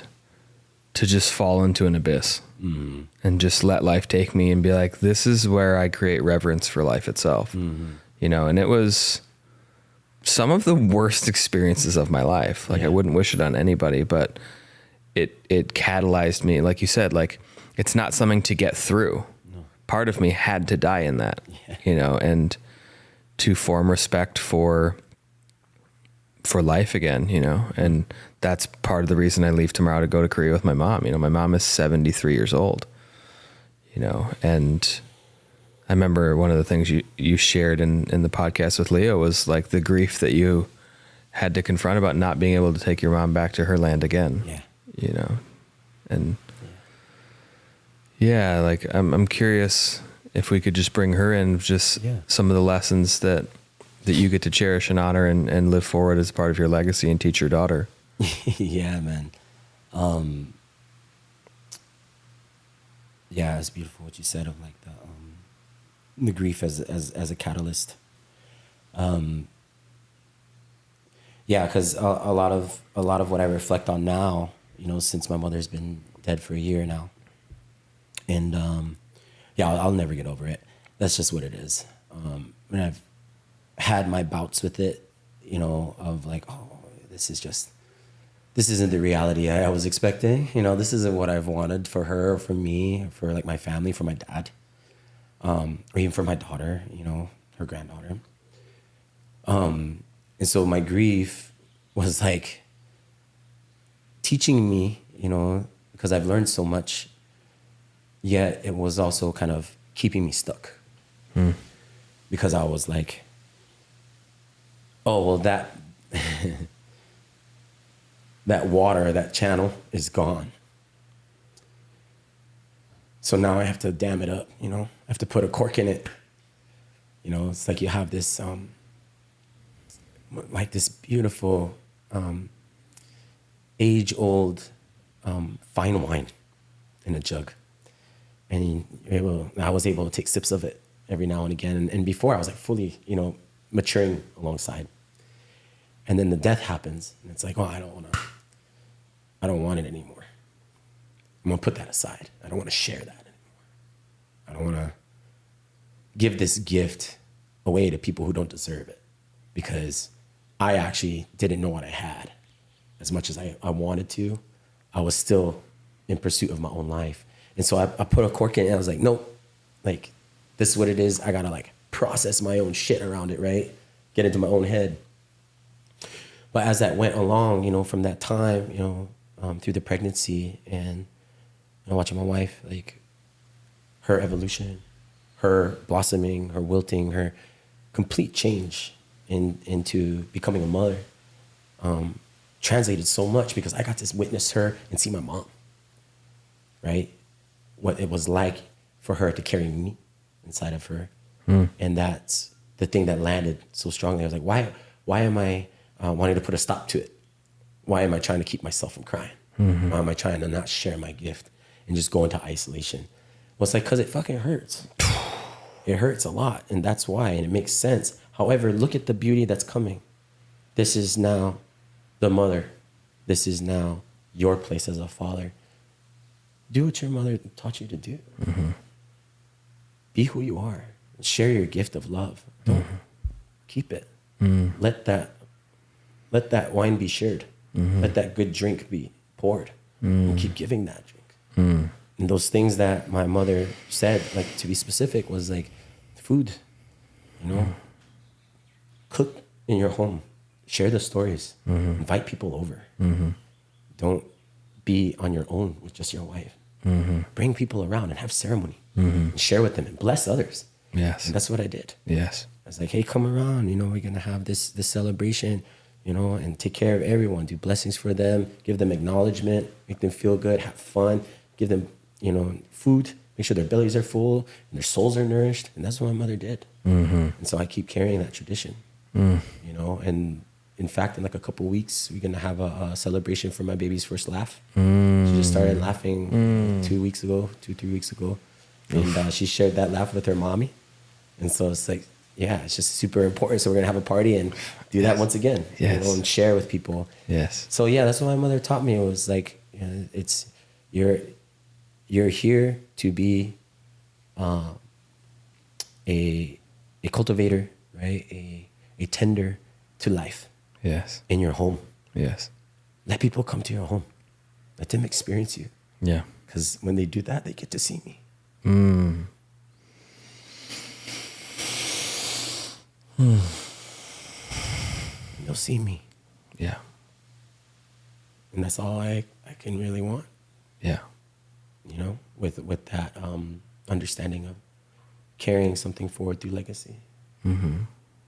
to just fall into an abyss and just let life take me and be like, this is where I create reverence for life itself. And it was some of the worst experiences of my life. Like I wouldn't wish it on anybody, but it catalyzed me. Like you said, like it's not something to get through. No. Part of me had to die in that, and to form respect for for life again, you know, and that's part of the reason I leave tomorrow to go to Korea with my mom. You know, my mom is 73 years old, you know, and I remember one of the things you shared in the podcast with Leo was like the grief that you had to confront about not being able to take your mom back to her land again. Yeah. You know, and yeah, like I'm curious if we could just bring her in, just some of the lessons that you get to cherish and honor and live forward as part of your legacy and teach your daughter. Yeah, man. Yeah, it's beautiful what you said of like the grief as a catalyst. Yeah, because a lot of what I reflect on now, you know, since my mother's been dead for a year now, and yeah, I'll never get over it. That's just what it is. And I've had my bouts with it, you know, of like, oh, this isn't the reality I was expecting. You know, this isn't what I've wanted for her, for me, for like my family, for my dad, or even for my daughter, you know, her granddaughter. And so my grief was like teaching me, you know, because I've learned so much, yet it was also kind of keeping me stuck. Because I was like, oh, well, that that water, that channel is gone. So now I have to dam it up, you know? I have to put a cork in it. You know, it's like you have this, like this beautiful, age-old fine wine in a jug. And I was able to take sips of it every now and again. And before I was like fully, you know, maturing alongside. And then the death happens, and it's like, oh, I don't want it anymore. I'm gonna put that aside. I don't want to share that anymore. I don't want to give this gift away to people who don't deserve it, because I actually didn't know what I had. As much as I wanted to, I was still in pursuit of my own life. And so I put a cork in it, and I was like, nope, like, this is what it is. I gotta like process my own shit around it, right? Get into my own head. But as that went along, you know, from that time, you know, through the pregnancy and, you know, watching my wife, like her evolution, her blossoming, her wilting, her complete change into becoming a mother, translated so much because I got to witness her and see my mom, right? What it was like for her to carry me inside of her. And that's the thing that landed so strongly. I was like, why am I wanting to put a stop to it? Why am I trying to keep myself from crying? Why am I trying to not share my gift and just go into isolation? Well, it's like, because it fucking hurts. It hurts a lot, and that's why, and it makes sense. However, look at the beauty that's coming. This is now the mother. This is now your place as a father. Do what your mother taught you to do. Be who you are. Share your gift of love. Don't keep it. Let that wine be shared. Let that good drink be poured. And keep giving that drink. And those things that my mother said, like, to be specific, was like food, you know, cook in your home, share the stories, invite people over. Don't be on your own with just your wife. Bring people around and have ceremony and share with them and bless others. Yes. And that's what I did. Yes. I was like, hey, come around, you know, we're going to have this celebration, you know, and take care of everyone, do blessings for them, give them acknowledgement, make them feel good, have fun, give them, you know, food, make sure their bellies are full and their souls are nourished. And that's what my mother did. And so I keep carrying that tradition, you know, and in fact, in like a couple of weeks, we're going to have a celebration for my baby's first laugh. She just started laughing 3 weeks ago. And she shared that laugh with her mommy. And so it's like, yeah, it's just super important. So we're going to have a party and do that once again, you know, and share with people. Yes. So yeah, that's what my mother taught me. It was like, you know, it's, you're here to be a cultivator, right? A tender to life. Yes. In your home. Yes. Let people come to your home. Let them experience you. Yeah. Because when they do that, they get to see me. They'll see me. Yeah. And that's all I can really want, Yeah. you know, with that understanding of carrying something forward through legacy.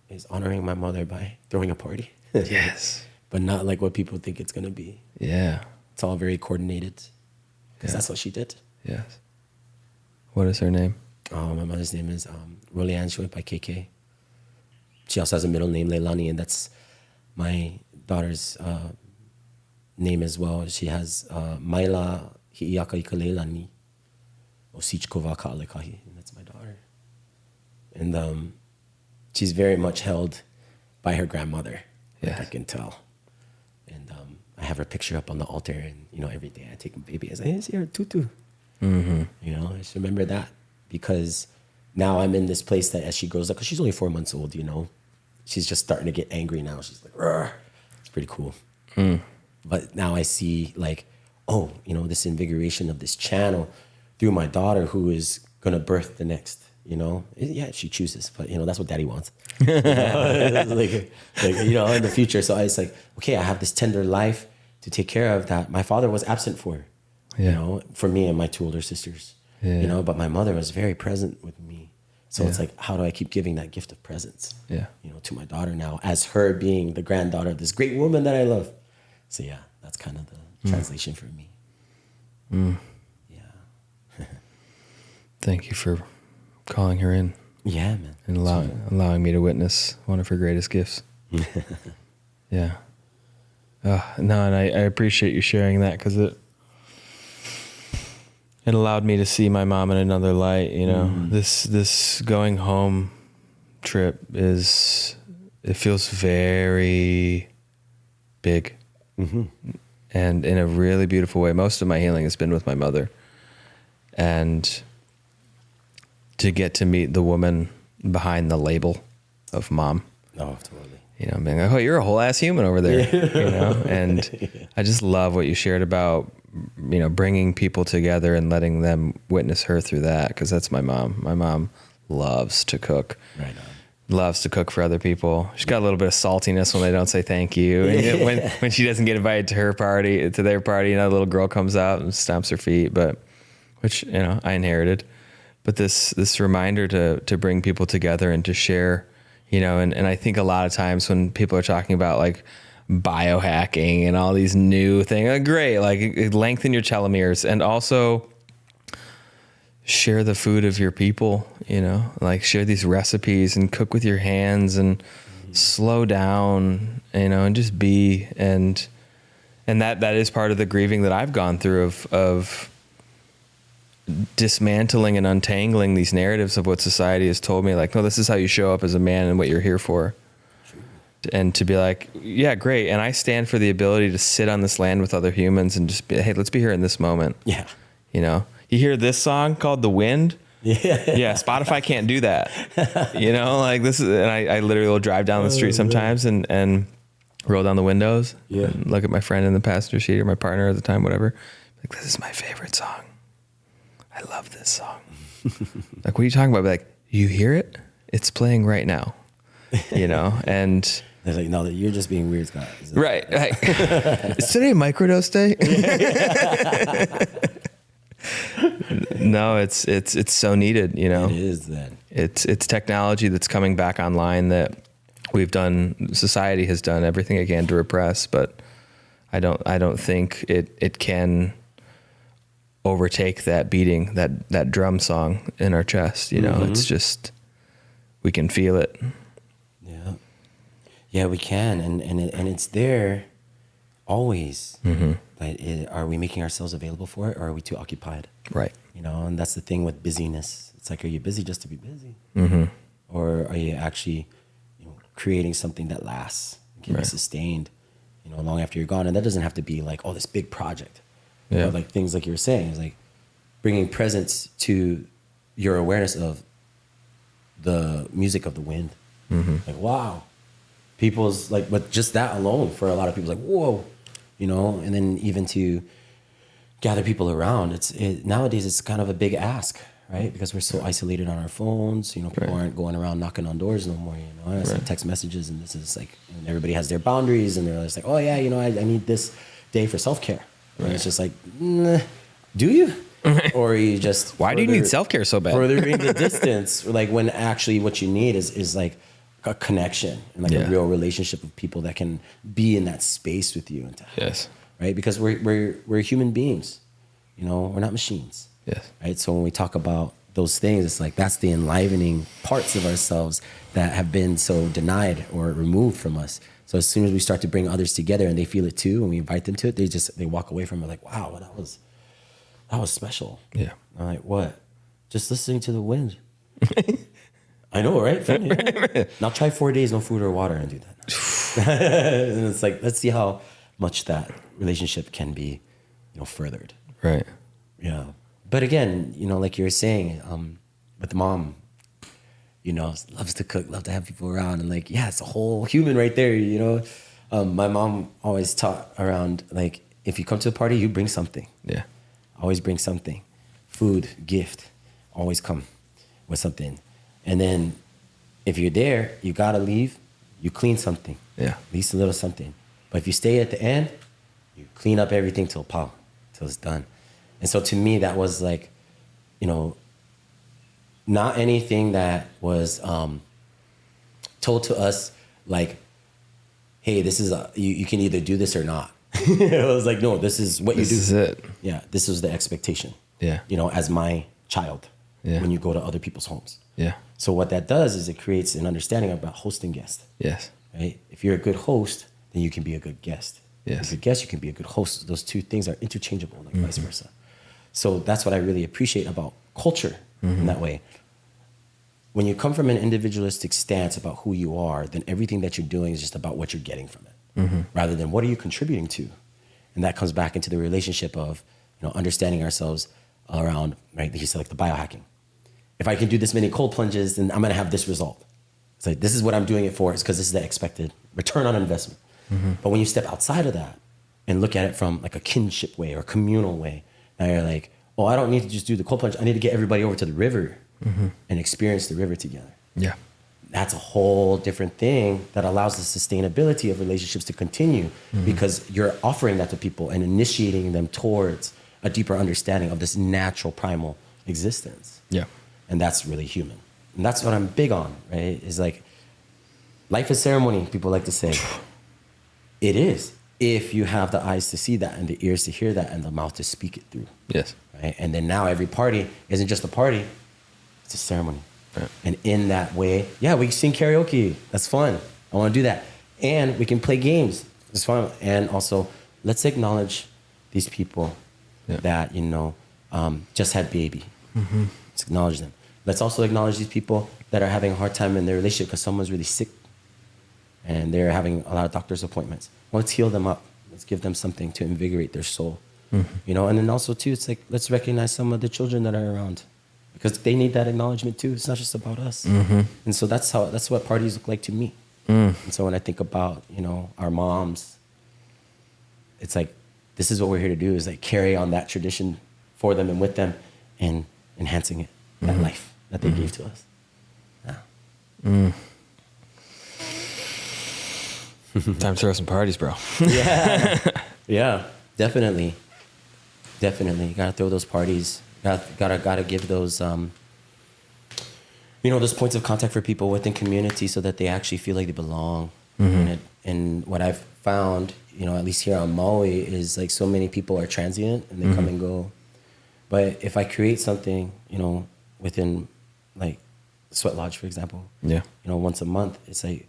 Is honoring my mother by throwing a party. Yes. But not like what people think it's going to be. Yeah. It's all very coordinated because that's what she did. Yes. What is her name? My mother's name is Rolianne. She went by KK. She also has a middle name, Leilani, and that's my daughter's name as well. She has Maila Hi'iaka Ika Leilani Osichkova Kaalekahi, and that's my daughter. And she's very much held by her grandmother. Yes. I can tell. And I have her picture up on the altar, and you know, every day I take my baby. I say, "Hey, see her tutu." You know, I just remember that because now I'm in this place that as she grows up, because she's only 4 months old, you know, she's just starting to get angry now. She's like, "Rrr." It's pretty cool. But now I see like, oh, you know, this invigoration of this channel through my daughter who is gonna birth the next. You know, yeah, she chooses, but you know, that's what daddy wants. like, you know, in the future. So I was like, okay, I have this tender life to take care of that my father was absent for, you know, for me and my 2 older sisters, you know, but my mother was very present with me. So it's like, how do I keep giving that gift of presence, you know, to my daughter now as her being the granddaughter of this great woman that I love. So yeah, that's kind of the translation for me. Yeah. Thank you for calling her in. Yeah, man. And allowing me to witness one of her greatest gifts. Yeah. No, and I appreciate you sharing that because it allowed me to see my mom in another light. You know, this going home trip it feels very big, and in a really beautiful way. Most of my healing has been with my mother, and to get to meet the woman behind the label of mom. Oh, totally. You know, being like, oh, you're a whole ass human over there. You know, and I just love what you shared about, you know, bringing people together and letting them witness her through that. Because that's my mom. My mom loves to cook. Right on. Loves to cook for other people. She's got a little bit of saltiness when they don't say thank you. And when she doesn't get invited to their party, you know, the little girl comes out and stomps her feet. But which, you know, I inherited. But this reminder to bring people together and to share, you know, and I think a lot of times when people are talking about like biohacking and all these new things, great, like lengthen your telomeres and also share the food of your people, you know, like share these recipes and cook with your hands and slow down, you know, and just be, and that is part of the grieving that I've gone through of dismantling and untangling these narratives of what society has told me, like, no, this is how you show up as a man and what you're here for. And to be like, yeah, great. And I stand for the ability to sit on this land with other humans and just be, hey, let's be here in this moment. Yeah. You know, you hear this song called The Wind. Yeah. Spotify can't do that. You know, like this is, and I literally will drive down the street sometimes and roll down the windows and look at my friend in the passenger seat or my partner at the time, whatever. Like, this is my favorite song. I love this song. Like, what are you talking about? Like, you hear it? It's playing right now, you know? And they're like, no, you're just being weird, Scott. Right. Is today microdose day? No, it's so needed, you know? It is that. It's technology that's coming back online that society has done everything it can to repress, but I don't think it can overtake that beating, that drum song in our chest, you know. It's just, we can feel it. Yeah, we can, and it's there always. But are we making ourselves available for it, or are we too occupied? Right. You know, and that's the thing with busyness. It's like, are you busy just to be busy, or are you actually, you know, creating something that lasts, can be sustained, you know, long after you're gone? And that doesn't have to be like, oh, this big project. Yeah. Or like things like you were saying, is like bringing presence to your awareness of the music of the wind. Like, wow, people's like, but just that alone for a lot of people, like, whoa, you know. And then even to gather people around, nowadays it's kind of a big ask, right? Because we're so isolated on our phones. You know, people aren't going around knocking on doors no more. You know, it's like text messages, and this is like, and everybody has their boundaries, and they're just like, oh yeah, you know, I need this day for self-care. And it's just like, nah, do you? Or you just why do you need self-care so bad? Furthering the distance, like when actually what you need is like a connection and like a real relationship of people that can be in that space with you and to help, right? Because we're human beings, you know, we're not machines. Yes. Right. So when we talk about those things, it's like that's the enlivening parts of ourselves that have been so denied or removed from us. So as soon as we start to bring others together and they feel it too, and we invite them to it, they walk away from it like, wow, that was special. Yeah. I'm like, what? Just listening to the wind. I know, right? Funny, yeah. Now try 4 days, no food or water, and do that. And it's like, let's see how much that relationship can be, you know, furthered. Right. Yeah. But again, you know, like you were saying, with mom, you know, loves to cook, love to have people around, and like, yeah, it's a whole human right there, you know. My mom always taught around, like, if you come to a party, you bring something. Yeah. Always bring something. Food, gift, always come with something. And then if you're there, you gotta leave, you clean something. Yeah. At least a little something. But if you stay at the end, you clean up everything till it's done. And so to me, that was like, you know, not anything that was told to us like, hey, this is you can either do this or not. It was like, no, this is what you do. This is it. Yeah, this was the expectation. Yeah. You know, as my child, when you go to other people's homes. Yeah. So what that does is it creates an understanding about hosting guests. Yes. Right? If you're a good host, then you can be a good guest. Yes. If you're a guest, you can be a good host. Those two things are interchangeable, like vice versa. So that's what I really appreciate about culture in that way. When you come from an individualistic stance about who you are, then everything that you're doing is just about what you're getting from it, rather than what are you contributing to. And that comes back into the relationship of, you know, understanding ourselves around, right? You said like the biohacking. If I can do this many cold plunges, then I'm going to have this result. It's like, this is what I'm doing it for. It's because this is the expected return on investment. But when you step outside of that and look at it from like a kinship way or communal way, now you're like, oh, I don't need to just do the cold plunge. I need to get everybody over to the river and experience the river together. Yeah. That's a whole different thing that allows the sustainability of relationships to continue because you're offering that to people and initiating them towards a deeper understanding of this natural primal existence. Yeah. And that's really human. And that's what I'm big on, right? Is like, life is ceremony, people like to say. It is, if you have the eyes to see that and the ears to hear that and the mouth to speak it through. Yes. Right? And then now every party isn't just a party, it's a ceremony. Right. And in that way, yeah, we can sing karaoke. That's fun. I want to do that. And we can play games. It's fun. And also, let's acknowledge these people that, you know, just had baby. Let's acknowledge them. Let's also acknowledge these people that are having a hard time in their relationship because someone's really sick and they're having a lot of doctor's appointments. Well, let's heal them up. Let's give them something to invigorate their soul. You know, and then also too, it's like, let's recognize some of the children that are around because they need that acknowledgement too. It's not just about us. And so that's what parties look like to me. And so when I think about, you know, our moms, it's like, this is what we're here to do, is like carry on that tradition for them and with them and enhancing it, that life that they gave to us. Yeah. Time to throw some parties, bro. Yeah. Yeah, definitely. Definitely. You gotta throw those parties. Gotta give those, you know, those points of contact for people within community so that they actually feel like they belong. And what I've found, you know, at least here on Maui, is like so many people are transient and they come and go. But if I create something, you know, within like Sweat Lodge, for example, you know, once a month, it's like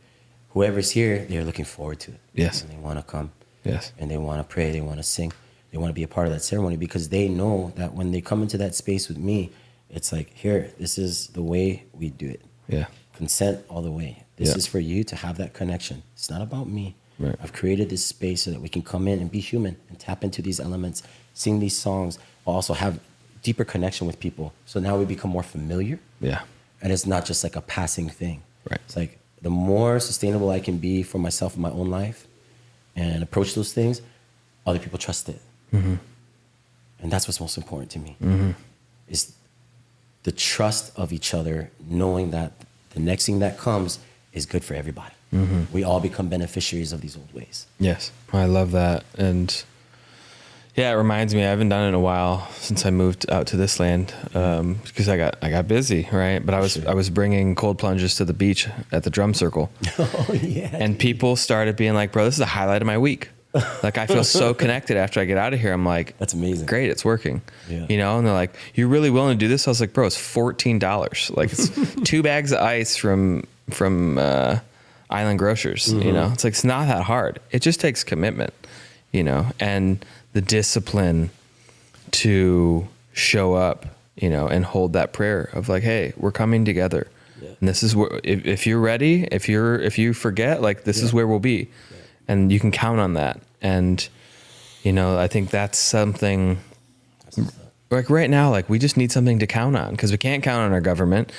whoever's here, they're looking forward to it. Yes. And they want to come. Yes. And they want to pray, they want to sing, they want to be a part of that ceremony because they know that when they come into that space with me, it's like, here, this is the way we do it. Yeah. Consent all the way. This is for you to have that connection. It's not about me. Right. I've created this space so that we can come in and be human and tap into these elements, sing these songs, also have deeper connection with people. So now we become more familiar. Yeah. And it's not just like a passing thing. Right. It's like the more sustainable I can be for myself in my own life and approach those things, other people trust it. And that's what's most important to me. Is the trust of each other, knowing that the next thing that comes is good for everybody. We all become beneficiaries of these old ways. Yes, I love that. And yeah, it reminds me, I haven't done it in a while since I moved out to this land, because I got busy, right? But I was bringing cold plunges to the beach at the drum circle. Oh yeah. And people started being like, bro, this is the highlight of my week. Like, I feel so connected after I get out of here. I'm like, that's amazing. Great, it's working. Yeah. You know, and they're like, you're really willing to do this? I was like, bro, it's $14. Like, it's 2 bags of ice from Island Grocers. You know, it's like, it's not that hard. It just takes commitment, you know, and the discipline to show up, you know, and hold that prayer of like, hey, we're coming together. Yeah. And this is where, if you're ready, if you forget, like, this is where we'll be. Yeah. And you can count on that. And, you know, I think that's something like right now, like, we just need something to count on, because we can't count on our government.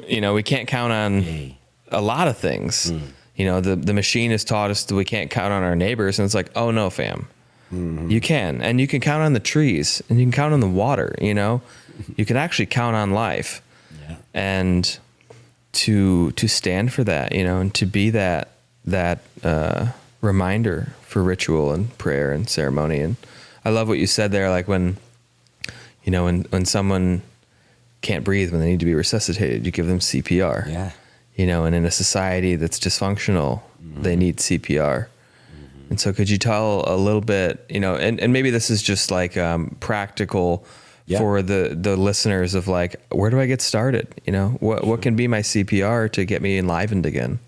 You know, we can't count on a lot of things. You know, the machine has taught us that we can't count on our neighbors. And it's like, oh no, fam. You can, and you can count on the trees, and you can count on the water, you know, you can actually count on life. Yeah. And to stand for that, you know, and to be that reminder for ritual and prayer and ceremony. And I love what you said there, like, when, you know, when someone can't breathe, when they need to be resuscitated, you give them CPR. Yeah. You know, and in a society that's dysfunctional, they need CPR. And so could you tell a little bit, you know, and maybe this is just like practical for the listeners of like, where do I get started? You know, what can be my CPR to get me enlivened again?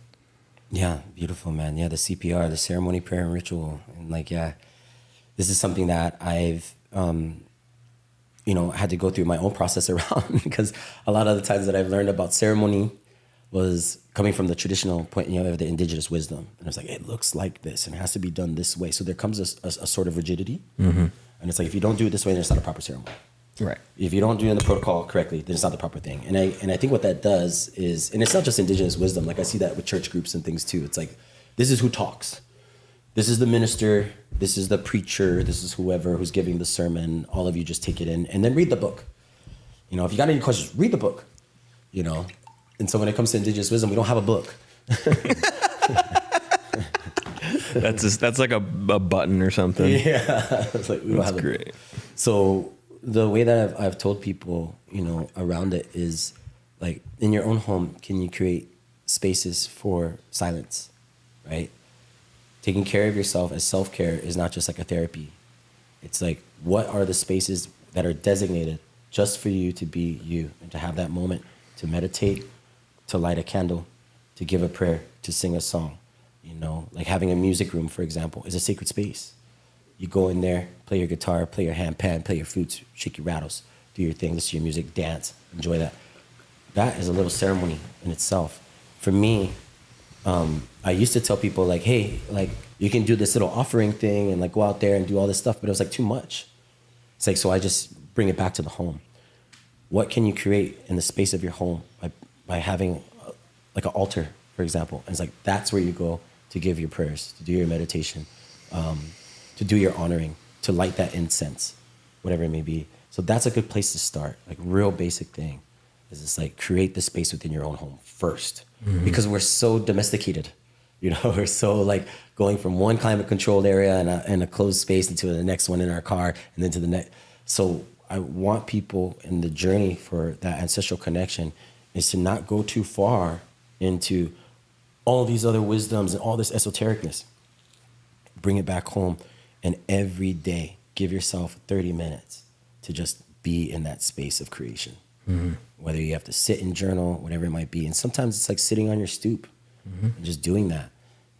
Yeah, beautiful, man. Yeah, the CPR, the ceremony, prayer, and ritual. And like, yeah, this is something that I've, you know, had to go through my own process around, because a lot of the times that I've learned about ceremony was coming from the traditional point, you know, of the indigenous wisdom. And it's like, it looks like this and it has to be done this way. So there comes a sort of rigidity. And it's like, if you don't do it this way, then it's not a proper ceremony. Right. If you don't do it in the protocol correctly, then it's not the proper thing. And I think what that does is, and it's not just indigenous wisdom, like I see that with church groups and things too. It's like, this is who talks. This is the minister. This is the preacher. This is whoever who's giving the sermon. All of you just take it in and then read the book. You know, if you got any questions, read the book, you know. And so when it comes to indigenous wisdom, we don't have a book. That's like a button or something. Yeah, it's like we don't have great. So the way that I've told people, you know, around it is like, in your own home, can you create spaces for silence, right? Taking care of yourself as self-care is not just like a therapy. It's like, what are the spaces that are designated just for you to be you and to have that moment to meditate, to light a candle, to give a prayer, to sing a song. You know, like having a music room, for example, is a sacred space. You go in there, play your guitar, play your handpan, play your flutes, shake your rattles, do your thing, listen to your music, dance, enjoy that. That is a little ceremony in itself. For me, I used to tell people like, hey, like, you can do this little offering thing and like go out there and do all this stuff, but it was like too much. It's like, so I just bring it back to the home. What can you create in the space of your home by having like an altar, for example? And it's like, that's where you go to give your prayers, to do your meditation, to do your honoring, to light that incense, whatever it may be. So that's a good place to start. Like, real basic thing is just like, create the space within your own home first, because we're so domesticated. You know, we're so like going from one climate controlled area and a closed space into the next one in our car and then to the next. So I want people in the journey for that ancestral connection is to not go too far into all these other wisdoms and all this esotericness. Bring it back home, and every day give yourself 30 minutes to just be in that space of creation. Whether you have to sit and journal, whatever it might be. And sometimes it's like sitting on your stoop and just doing that.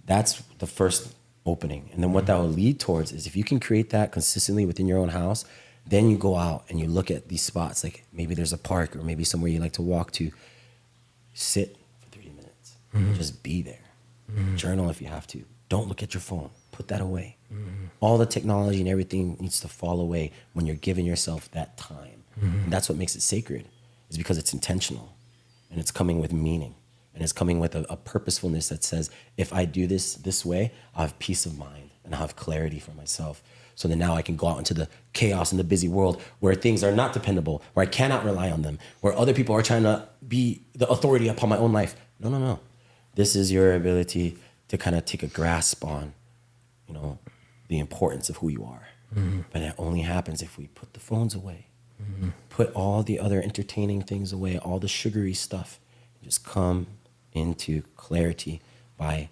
That's the first opening. And then what that will lead towards is, if you can create that consistently within your own house, then you go out and you look at these spots, like maybe there's a park or maybe somewhere you like to walk to. Sit for 30 minutes. Just be there. Journal if you have to. Don't look at your phone. Put that away. All the technology and everything needs to fall away when you're giving yourself that time. And that's what makes it sacred, is because it's intentional and it's coming with meaning. And it's coming with a purposefulness that says, if I do this way, I'll have peace of mind and I'll have clarity for myself. So then now I can go out into the chaos and the busy world where things are not dependable, where I cannot rely on them, where other people are trying to be the authority upon my own life. No. This is your ability to kind of take a grasp on, the importance of who you are. But it only happens if we put the phones away, put all the other entertaining things away, all the sugary stuff, and just come into clarity by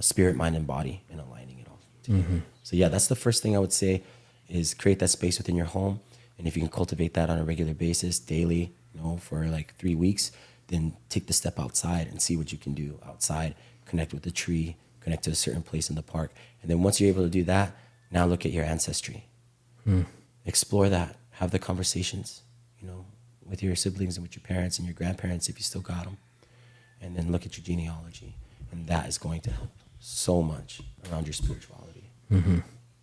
spirit, mind, and body, and aligning it all together. So yeah, that's the first thing I would say, is create that space within your home. And if you can cultivate that on a regular basis, daily, for like 3 weeks, then take the step outside and see what you can do outside. Connect with the tree, connect to a certain place in the park. And then once you're able to do that, now look at your ancestry. Explore that. Have the conversations, with your siblings and with your parents and your grandparents if you still got them. And then look at your genealogy. And that is going to help so much around your spirituality.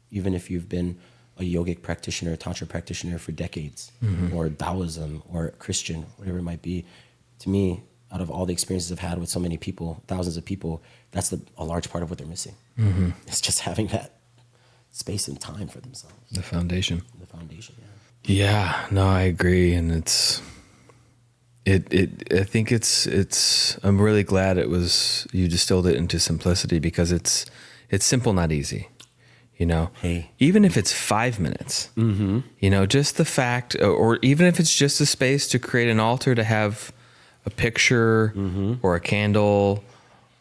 Even if you've been a yogic practitioner, a tantra practitioner for decades, or Taoism, or Christian, whatever it might be, to me, out of all the experiences I've had with so many people, thousands of people, that's a large part of what they're missing. It's just having that space and time for themselves. The foundation. Yeah. Yeah, no, I agree. And I think I'm really glad you distilled it into simplicity, because it's simple, not easy. Hey. Even if it's 5 minutes, just the fact, or even if it's just a space to create an altar, to have a picture or a candle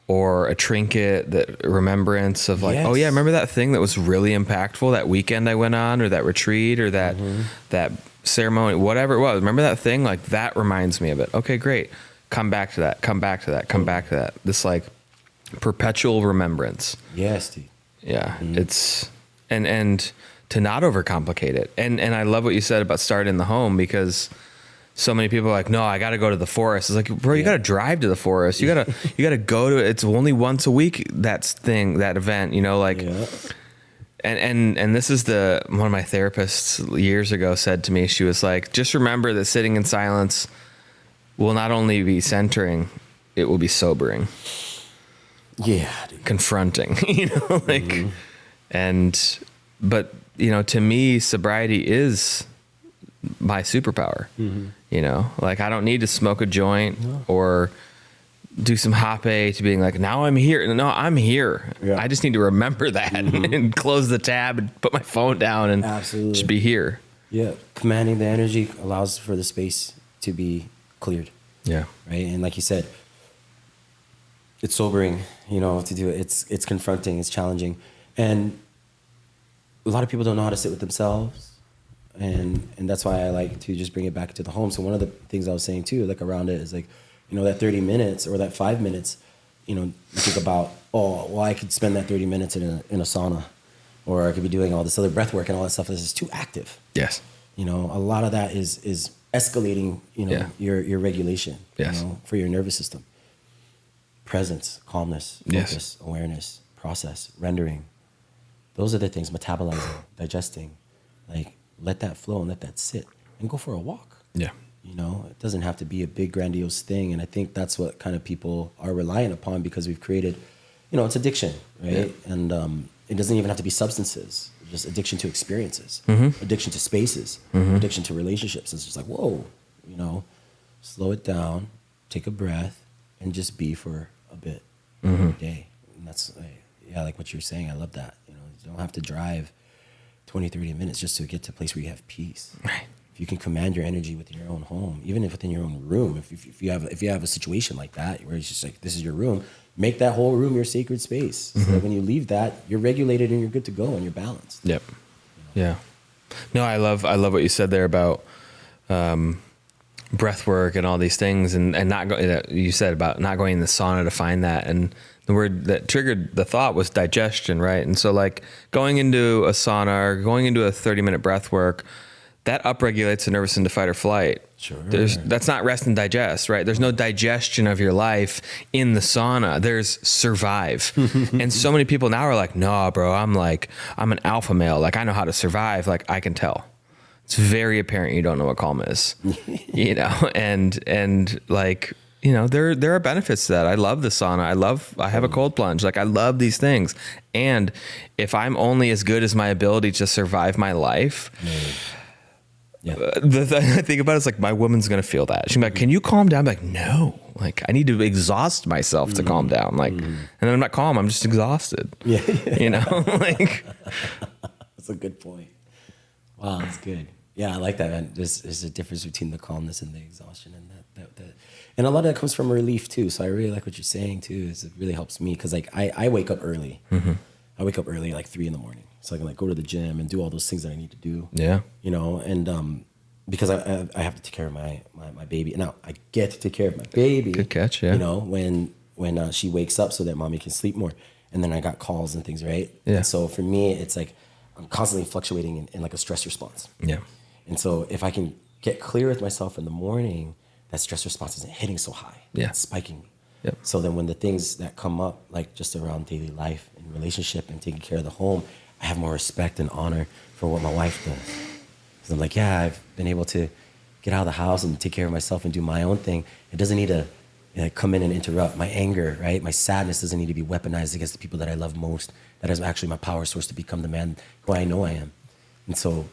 or a trinket, that remembrance of like, yes. Oh yeah, remember that thing that was really impactful that weekend I went on, or that retreat, or that ceremony, whatever it was. Remember that thing? Like, that reminds me of it. Okay, great. Come back to that. This like perpetual remembrance. Yes, dude. Yeah, it's and to not overcomplicate it. And I love what you said about starting in the home, because so many people are like, no, I got to go to the forest. It's like, bro, you got to drive to the forest. You got to go to it. It's only once a week, that event, and this is one of my therapists years ago said to me, she was like, just remember that sitting in silence will not only be centering, it will be sobering. Yeah, dude. Confronting, but to me, sobriety is my superpower. Like, I don't need to smoke a joint or do some hape to being like, now I'm here. No, I'm here. Yeah. I just need to remember that and close the tab and put my phone down and absolutely just be here. Yeah. Commanding the energy allows for the space to be cleared. Yeah. Right. And like you said, it's sobering, to do it. It's confronting, it's challenging. And a lot of people don't know how to sit with themselves. And that's why I like to just bring it back to the home. So one of the things I was saying too, like around it, is like, that 30 minutes or that 5 minutes, you think about, I could spend that 30 minutes in a sauna, or I could be doing all this other breath work and all that stuff. This is too active. Yes. A lot of that is escalating, your regulation, for your nervous system. Presence, calmness, focus, awareness, process, rendering. Those are the things, metabolizing, digesting. Like, let that flow and let that sit and go for a walk. Yeah. It doesn't have to be a big grandiose thing. And I think that's what kind of people are reliant upon, because we've created, it's addiction, right? Yeah. And it doesn't even have to be substances, just addiction to experiences, addiction to spaces, addiction to relationships. It's just like, whoa, slow it down, take a breath, and just be for a bit every day. And that's, like what you're saying. I love that. You don't have to drive 20, 30 minutes just to get to a place where you have peace. Right. If you can command your energy within your own home, even if within your own room, if you have a situation like that where it's just like, this is your room, make that whole room your sacred space. So that when you leave that, you're regulated and you're good to go and you're balanced. Yep. Yeah. No, I love what you said there about breath work and all these things, and not you said about not going in the sauna to find that, and the word that triggered the thought was digestion, right? And so like going into a sauna or going into a 30-minute breath work, that upregulates the nervous system to fight or flight. Sure. That's not rest and digest, right? There's no digestion of your life in the sauna. There's survive. And so many people now are like, no, bro, I'm an alpha male. Like, I know how to survive. Like, I can tell. It's very apparent you don't know what calm is, and like, you know, there are benefits to that. I love the sauna. I have a cold plunge. Like I love these things. And if I'm only as good as my ability to survive my life, the thing I think about it is like, my woman's going to feel that. She's like, can you calm down? I'm like, no, like I need to exhaust myself to calm down. Like, and then I'm not calm. I'm just exhausted. Yeah. You know, like That's a good point. Wow. That's good. Yeah. I like that, man. There's a difference between the calmness and the exhaustion, and that and a lot of that comes from relief too. So I really like what you're saying too, is it really helps me. Cause like I wake up early. I wake up early, like 3 a.m. So I can like go to the gym and do all those things that I need to do. Yeah. You know, and because I have to take care of my baby. Now I get to take care of my baby. Good catch, yeah. You know, when she wakes up so that mommy can sleep more. And then I got calls and things, right? Yeah. And so for me, it's like I'm constantly fluctuating in like a stress response. Yeah. And so if I can get clear with myself in the morning, that stress response isn't hitting so high. Yeah. It's spiking me. Yep. So then when the things that come up, like just around daily life and relationship and taking care of the home, I have more respect and honor for what my wife does. Because I'm like, yeah, I've been able to get out of the house and take care of myself and do my own thing. It doesn't need to come in and interrupt. My anger, right? My sadness doesn't need to be weaponized against the people that I love most. That is actually my power source to become the man who I know I am. And so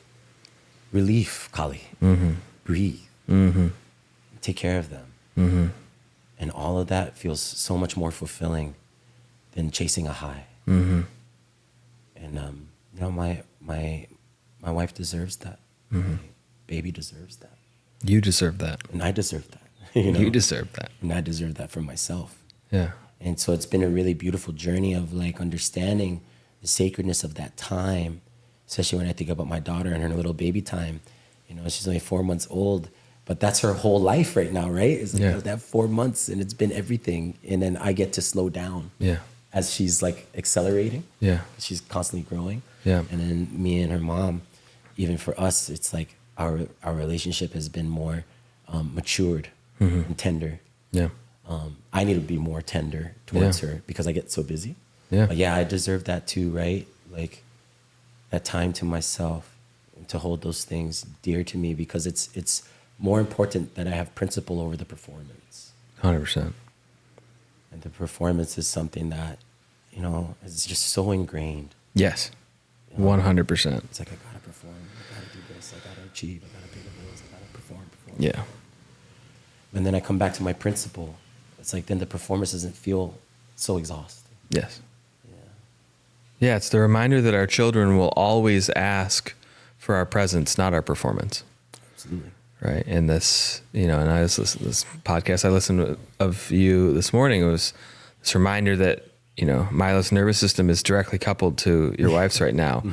relief, Kali. Breathe. Take care of them. And all of that feels so much more fulfilling than chasing a high. And you know, my wife deserves that. My baby deserves that. You deserve that. And I deserve that. You know? You deserve that. And I deserve that for myself. Yeah. And so it's been a really beautiful journey of like understanding the sacredness of that time, especially when I think about my daughter and her little baby time. You know, she's only 4 months old, but that's her whole life right now, right? It's like that 4 months, and it's been everything. And then I get to slow down as she's like accelerating. Yeah. She's constantly growing. Yeah. And then me and her mom, even for us, it's like our relationship has been more matured and tender. Yeah. I need to be more tender towards her because I get so busy. Yeah. But yeah, I deserve that too, right? Like that time to myself and to hold those things dear to me, because it's more important that I have principle over the performance. 100%. And the performance is something that, you know, is just so ingrained. Yes. You know? 100%. It's like, I gotta perform, I gotta do this, I gotta achieve, I gotta pay the bills, I gotta perform. Yeah. And then I come back to my principle. It's like then the performance doesn't feel so exhausting. Yes. Yeah. Yeah, it's the reminder that our children will always ask for our presence, not our performance. Absolutely. Right. And this, you know, and I was listening to this podcast I listened to of you this morning. It was this reminder that, you know, Milo's nervous system is directly coupled to your wife's right now.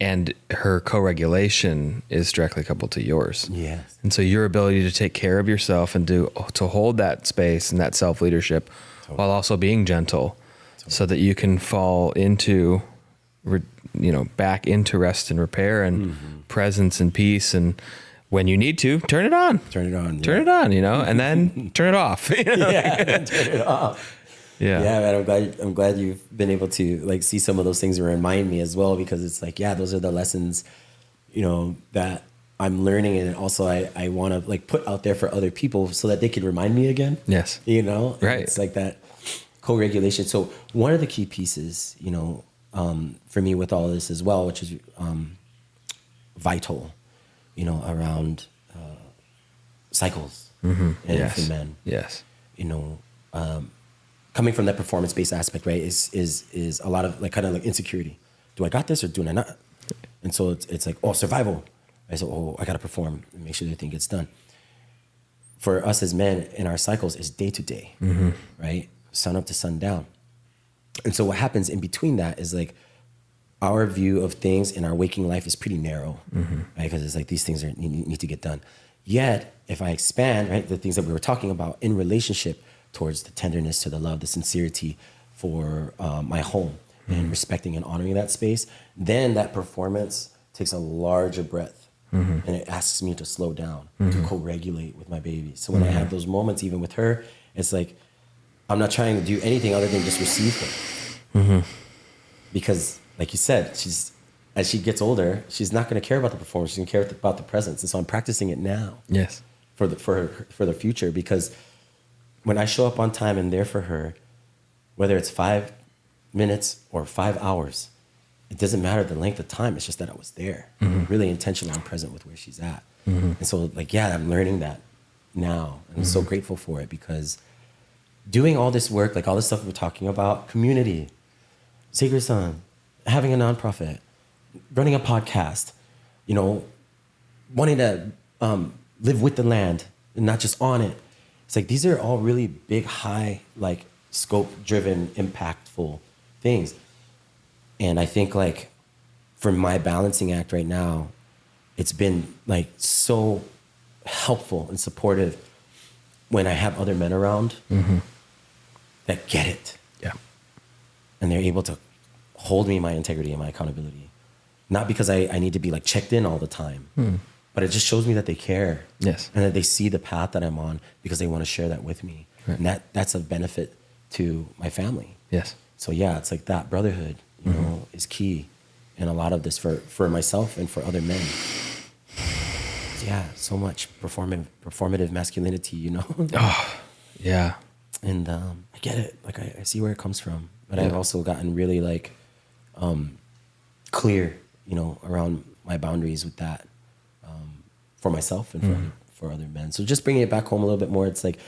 And her co-regulation is directly coupled to yours. Yes. And so your ability to take care of yourself and to hold that space and that self-leadership while also being gentle so that you can fall into, you know, back into rest and repair and presence and peace. And when you need to, turn it on. Turn it on. Turn it on, you know, and then turn it off. You know? Yeah, turn it off. Yeah. Yeah, man, I'm glad you've been able to like see some of those things and remind me as well, because it's like, yeah, those are the lessons, you know, that I'm learning, and also I want to like put out there for other people so that they can remind me again. Yes. You know, right. It's like that co-regulation. So one of the key pieces, you know, for me with all of this as well, which is vital, you know, around cycles and for men. Yes. You know, coming from that performance-based aspect, right, is a lot of like kind of like insecurity. Do I got this or do I not? And so it's like, oh, survival. I said, oh, I got to perform and make sure the thing gets done. For us as men in our cycles is day to day, right? Sun up to sun down. And so what happens in between that is like our view of things in our waking life is pretty narrow, right? Because it's like these things need to get done. Yet, if I expand, right, the things that we were talking about in relationship towards the tenderness, to the love, the sincerity for my home, and respecting and honoring that space, then that performance takes a larger breadth. And it asks me to slow down, to co-regulate with my baby. So when I have those moments, even with her, it's like, I'm not trying to do anything other than just receive her. Because like you said, as she gets older, she's not going to care about the performance. She's going to care about the presence. And so I'm practicing it now. Yes. For the future, because when I show up on time and there for her, whether it's 5 minutes or 5 hours, it doesn't matter the length of time. It's just that I was there, really intentional and present with where she's at. And so like, yeah, I'm learning that now. And I'm so grateful for it, because doing all this work, like all this stuff we're talking about, community, Sacred Son, having a nonprofit, running a podcast, you know, wanting to live with the land and not just on it. It's like, these are all really big, high, like scope driven, impactful things. And I think like for my balancing act right now, it's been like so helpful and supportive when I have other men around that get it. Yeah. And they're able to hold me in my integrity and my accountability. Not because I need to be like checked in all the time, but it just shows me that they care. Yes. And that they see the path that I'm on because they want to share that with me. Right. And that's a benefit to my family. Yes. So yeah, it's like that brotherhood, you know, is key in a lot of this for myself and for other men. Yeah, so much performative masculinity, you know? Oh, yeah. And I get it. Like I see where it comes from. But I've also gotten really like clear, you know, around my boundaries with that for myself and for other men. So just bringing it back home a little bit more, it's like,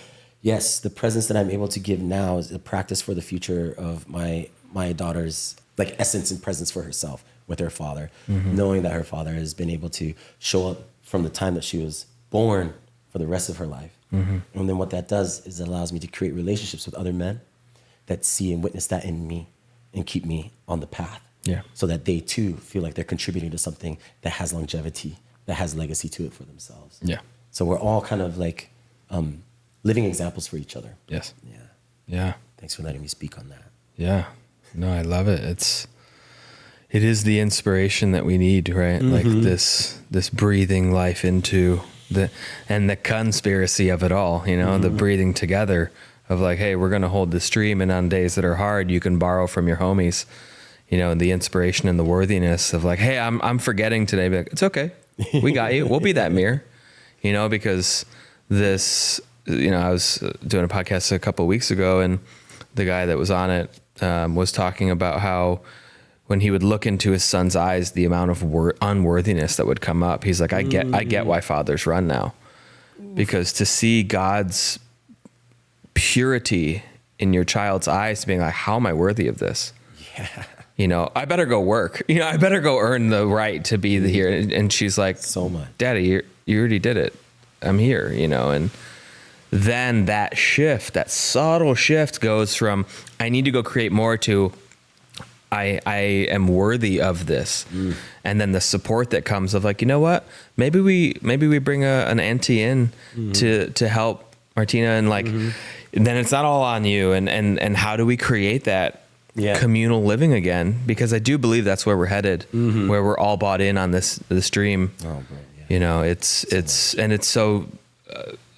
yes, the presence that I'm able to give now is a practice for the future of my daughter's like essence and presence for herself with her father, knowing that her father has been able to show up from the time that she was born for the rest of her life. And then what that does is it allows me to create relationships with other men that see and witness that in me and keep me on the path. Yeah. So that they too feel like they're contributing to something that has longevity, that has legacy to it for themselves. Yeah. So we're all kind of like living examples for each other. Yes. Yeah. Yeah. Thanks for letting me speak on that. Yeah. No, I love it. It is the inspiration that we need, right? Like this breathing life into the conspiracy of it all, you know, the breathing together of like, hey, we're going to hold the stream, and on days that are hard, you can borrow from your homies, you know, and the inspiration and the worthiness of like, hey, I'm forgetting today. Be like, it's okay. We got you. We'll be that mirror, you know, because this, you know, I was doing a podcast a couple of weeks ago, and the guy that was on it was talking about how when he would look into his son's eyes, the amount of unworthiness that would come up. He's like, I get why fathers run now, because to see God's purity in your child's eyes, being like, how am I worthy of this? Yeah. You know, I better go work. You know, I better go earn the right to be here. And she's like, So much. Daddy, you already did it. I'm here, you know, and then that shift, that subtle shift goes from, I need to go create more to, I am worthy of this. And then the support that comes of like, you know what, maybe we bring an auntie in to help Martina, and like, then it's not all on you. And how do we create that communal living again? Because I do believe that's where we're headed, where we're all bought in on this dream. Oh, bro, yeah. You know, it's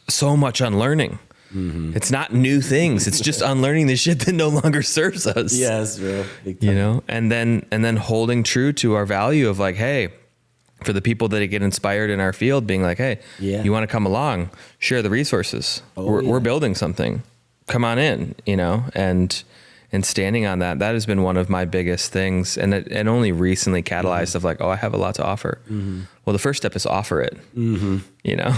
so much unlearning. It's not new things. It's just unlearning the shit that no longer serves us. Yes, bro. Big time. You know, and then holding true to our value of like, hey, for the people that get inspired in our field, being like, hey, you want to come along, share the resources. We're building something. Come on in, you know, and standing on that has been one of my biggest things. And it only recently catalyzed of like, oh, I have a lot to offer. Well, the first step is offer it, you know,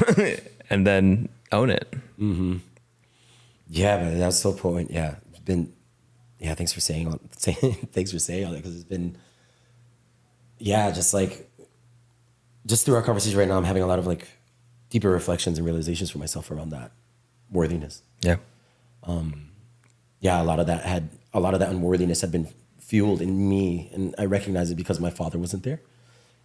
and then own it. Yeah, but that's so important. Yeah, it's been. Yeah, thanks for saying all that, because it's been. Yeah, just through our conversation right now, I'm having a lot of like deeper reflections and realizations for myself around that worthiness. Yeah. Yeah, a lot of that unworthiness had been fueled in me, and I recognize it because my father wasn't there,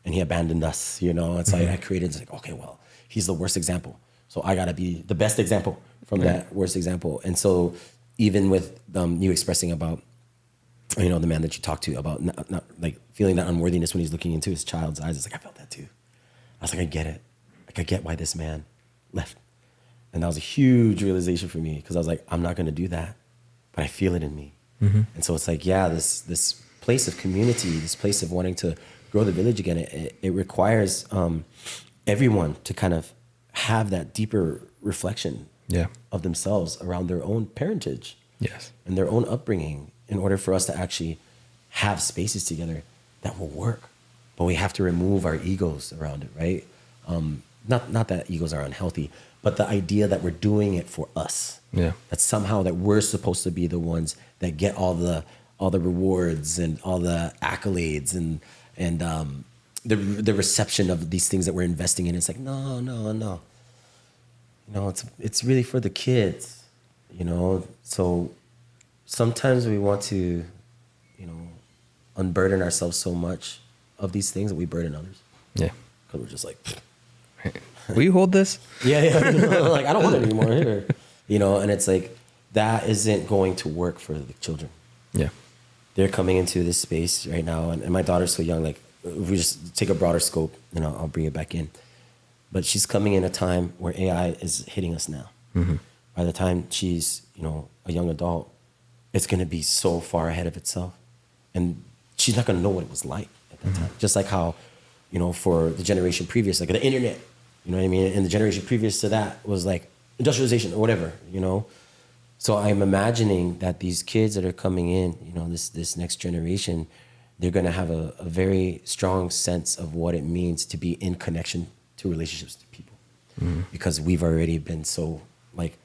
and he abandoned us. You know, it's like I created. It's like, okay, well, he's the worst example, so I gotta be the best example from that worst example. And so even with you expressing about, you know, the man that you talked to about not like feeling that unworthiness when he's looking into his child's eyes, it's like, I felt that too. I was like, I get it. Like, I get why this man left. And that was a huge realization for me, because I was like, I'm not going to do that, but I feel it in me. And so it's like, yeah, this place of community, this place of wanting to grow the village again, it requires everyone to kind of have that deeper reflection Yeah. of themselves around their own parentage Yes. and their own upbringing in order for us to actually have spaces together that will work. But we have to remove our egos around it, right? Not that egos are unhealthy, but the idea that we're doing it for us. Yeah. That somehow that we're supposed to be the ones that get all the rewards and all the accolades and the reception of these things that we're investing in. It's like, no. You know, it's really for the kids, you know? So sometimes we want to, you know, unburden ourselves so much of these things that we burden others. Yeah. Because we're just like, Will you hold this? yeah. Like, I don't want it anymore here. You know, and it's like, that isn't going to work for the children. Yeah. They're coming into this space right now, and my daughter's so young, like, if we just take a broader scope, and I'll bring it back in. But she's coming in a time where AI is hitting us now. Mm-hmm. By the time she's, you know, a young adult, it's going to be so far ahead of itself. And she's not going to know what it was like at that time. Just like how, you know, for the generation previous, like the internet, you know what I mean? And the generation previous to that was like industrialization or whatever, you know? So I'm imagining that these kids that are coming in, you know, this next generation, they're going to have a very strong sense of what it means to be in connection to relationships to people. Mm-hmm. Because we've already been so like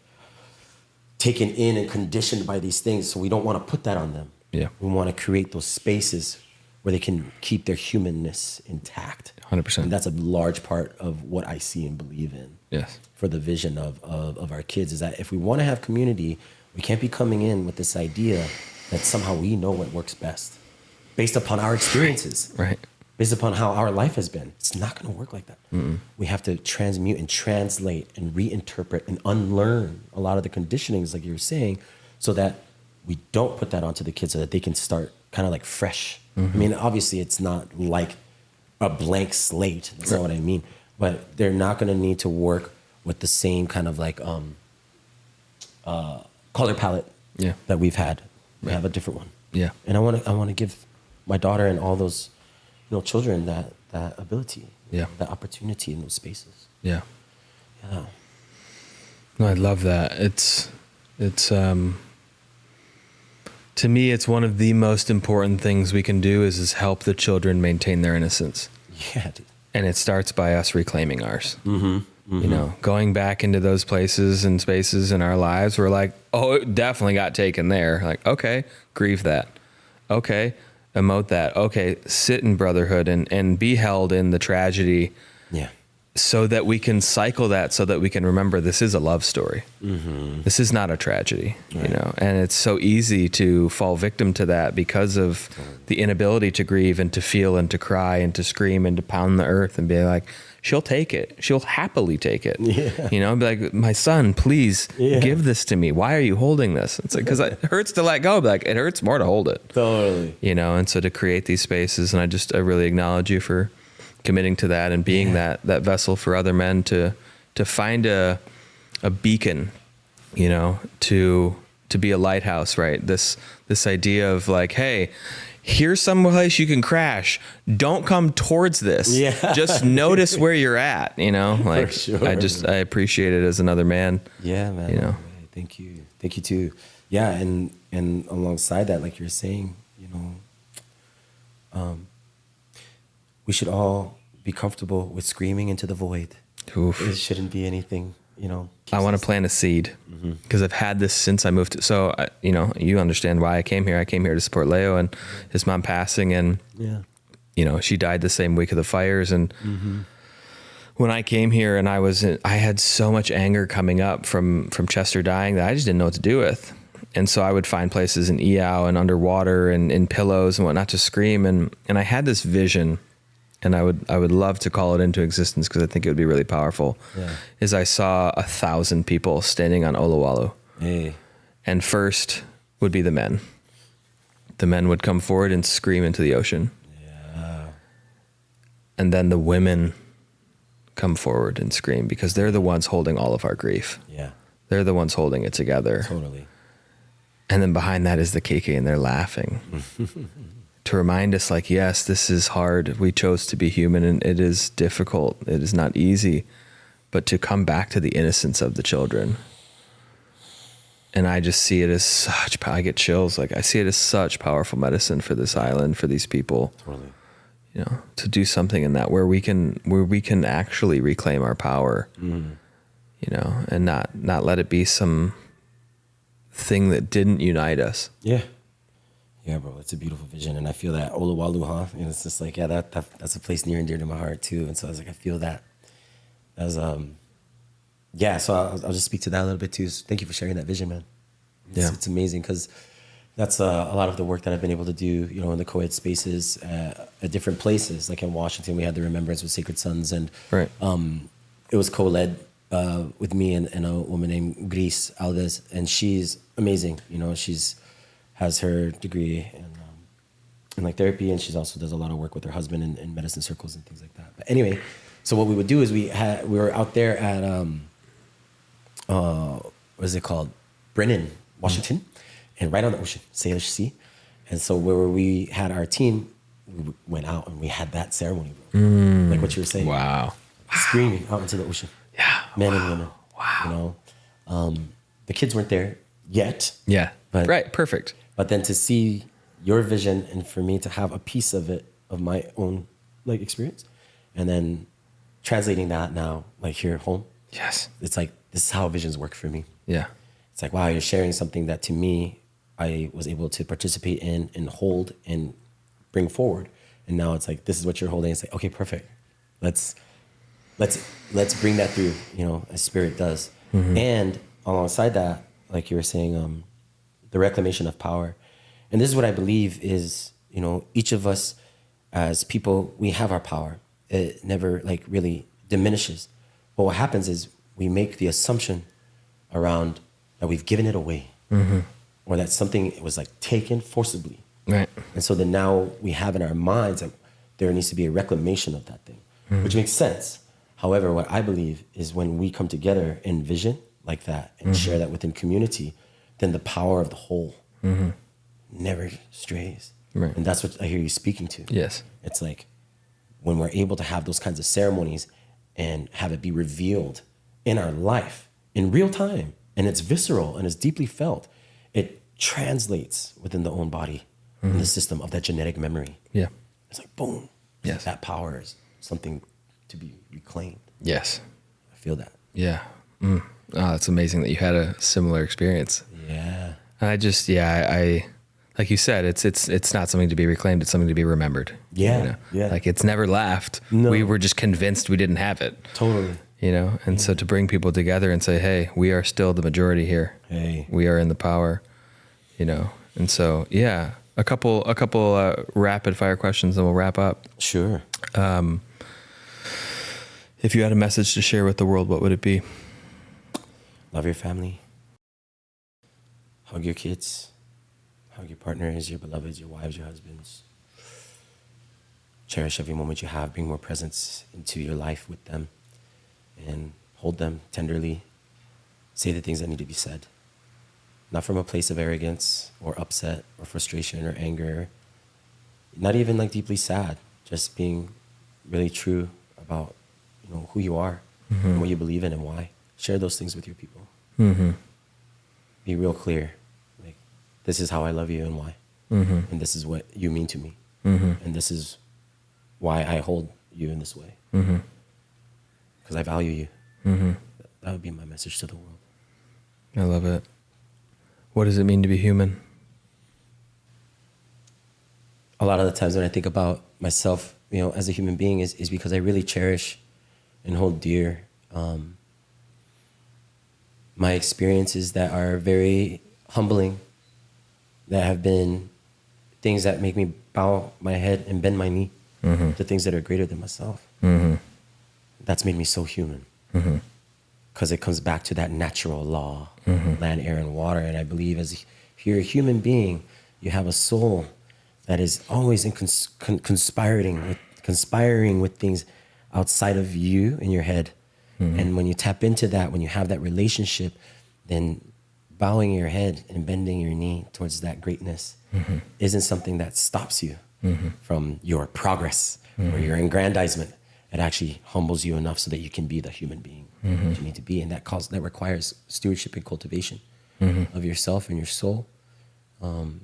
taken in and conditioned by these things. So we don't want to put that on them. Yeah. We want to create those spaces where they can keep their humanness intact. 100%. And that's a large part of what I see and believe in. Yes. For the vision of our kids, is that if we want to have community, we can't be coming in with this idea that somehow we know what works best based upon our experiences. Right. Based upon how our life has been. It's not going to work like that. Mm-mm. We have to transmute and translate and reinterpret and unlearn a lot of the conditionings, like you were saying, so that we don't put that onto the kids so that they can start kind of like fresh. Mm-hmm. I mean, obviously it's not like a blank slate. That's not what I mean. But they're not going to need to work with the same kind of like color palette that we've had. We have a different one. Yeah. And I want to give my daughter and all those, you know, children that ability, that opportunity in those spaces. Yeah. Yeah. No, I love that. It's to me, it's one of the most important things we can do is help the children maintain their innocence. Yeah, dude. And it starts by us reclaiming ours. Mm-hmm. Mm-hmm. You know, going back into those places and spaces in our lives, we're like, oh, it definitely got taken there. Like, okay, grieve that. Okay, emote that. Okay, sit in brotherhood and be held in the tragedy. Yeah. So that we can cycle that, so that we can remember this is a love story. Mm-hmm. This is not a tragedy, right. You know, and it's so easy to fall victim to that because of the inability to grieve and to feel and to cry and to scream and to pound the earth and be like, she'll take it. She'll happily take it. Yeah. You know, be like, my son, please give this to me. Why are you holding this? It's like, because it hurts to let go. But like, it hurts more to hold it. Totally. You know, and so to create these spaces, and I really acknowledge you for committing to that and being that vessel for other men to find a beacon, you know, to be a lighthouse, right? This idea of like, hey, here's some place you can crash. Don't come towards this. Yeah. Just notice where you're at, you know? Like, for sure, I appreciate it as another man. Yeah, man. You know? Thank you. Thank you too. Yeah. And alongside that, like you're saying, you know, we should all be comfortable with screaming into the void. Oof. It shouldn't be anything, you know. I want to plant a seed because I've had this since I moved. So, you know, you understand why I came here. I came here to support Leo and his mom passing. And, you know, she died the same week of the fires. And when I came here and I had so much anger coming up from Chester dying that I just didn't know what to do with. And so I would find places in Eow and underwater and in pillows and whatnot to scream. And I had this vision, and I would love to call it into existence because I think it would be really powerful. Yeah. Is I saw 1,000 people standing on Oluwalu. Hey. And first would be the men. The men would come forward and scream into the ocean. Yeah. And then the women come forward and scream because they're the ones holding all of our grief. Yeah. They're the ones holding it together. Totally. And then behind that is the Keke, and they're laughing. To remind us, like, yes, this is hard. We chose to be human, and it is difficult. It is not easy. But to come back to the innocence of the children And I just see it as such, I get chills. Like I see it as such powerful medicine for this island, for these people, Totally. you know, to do something in that where we can actually reclaim our power, you know, and not let it be some thing that didn't unite us. Yeah. Yeah, bro, it's a beautiful vision. And I feel that Oluwalu, huh? And it's just like, yeah, that's a place near and dear to my heart too. And so I was like, I feel that as, yeah, so I'll just speak to that a little bit too. So thank you for sharing that vision, man. It's amazing because that's a lot of the work that I've been able to do, you know, in the co-ed spaces at different places. Like in Washington, we had the Remembrance with Sacred Sons, and Right. It was co-led with me and a woman named Gris Alves, and she's amazing. You know, has her degree in like therapy, and she's also does a lot of work with her husband in medicine circles and things like that. But anyway, so what we would do is we were out there at what is it called, Brennan, Washington, and right on the ocean, Salish Sea. And so where we had our team, we went out and we had that ceremony, bro. Like what you were saying. Wow. Screaming out into the ocean. Yeah. Men and women. Wow. You know, the kids weren't there yet. Yeah. But, right. Perfect. But then to see your vision and for me to have a piece of it, of my own like experience, and then translating that now, like here at home. Yes. It's like, this is how visions work for me. Yeah. It's like, wow, you're sharing something that to me, I was able to participate in and hold and bring forward. And now it's like, this is what you're holding. It's like, okay, perfect. Let's bring that through, you know, as spirit does. And alongside that, like you were saying, the reclamation of power. And this is what I believe is, you know, each of us as people, we have our power. It never like really diminishes. But what happens is we make the assumption around that we've given it away, or that something was like taken forcibly. Right. And so then now we have in our minds that there needs to be a reclamation of that thing, which makes sense. However, what I believe is when we come together in vision like that and share that within community, then the power of the whole never strays. Right. And that's what I hear you speaking to. Yes. It's like when we're able to have those kinds of ceremonies and have it be revealed in our life in real time, and it's visceral and it's deeply felt, it translates within the own body in the system of that genetic memory. Yeah. It's like, boom. Yes. That power is something to be reclaimed. Yes. I feel that. Yeah. Oh, that's amazing that you had a similar experience. Yeah. I just, I like you said, it's not something to be reclaimed. It's something to be remembered. Yeah. You know? Yeah. Like it's never left. No. We were just convinced we didn't have it. Totally. You know? And so to bring people together and say, hey, we are still the majority here. Hey. We are in the power, you know? And so, yeah, a couple rapid fire questions and we'll wrap up. Sure. If you had a message to share with the world, what would it be? Love your family. Hug your kids. Hug your partners, your beloveds, your wives, your husbands. Cherish every moment you have. Bring more presence into your life with them. And hold them tenderly. Say the things that need to be said. Not from a place of arrogance or upset or frustration or anger. Not even like deeply sad. Just being really true about, you know, who you are and what you believe in and why. Share those things with your people. Be real clear. Like, this is how I love you and why. And this is what you mean to me. And this is why I hold you in this way. Because I value you. That would be my message to the world. I love it. What does it mean to be human? A lot of the times when I think about myself, you know, as a human being is because I really cherish and hold dear my experiences that are very humbling, that have been things that make me bow my head and bend my knee to things that are greater than myself. That's made me so human. Because it comes back to that natural law, land, air, and water. And I believe if you're a human being, you have a soul that is always in conspiring with things outside of you in your head. And when you tap into that, when you have that relationship, then bowing your head and bending your knee towards that greatness isn't something that stops you from your progress or your aggrandizement. It actually humbles you enough so that you can be the human being that you need to be. And that requires stewardship and cultivation. of yourself and your soul, and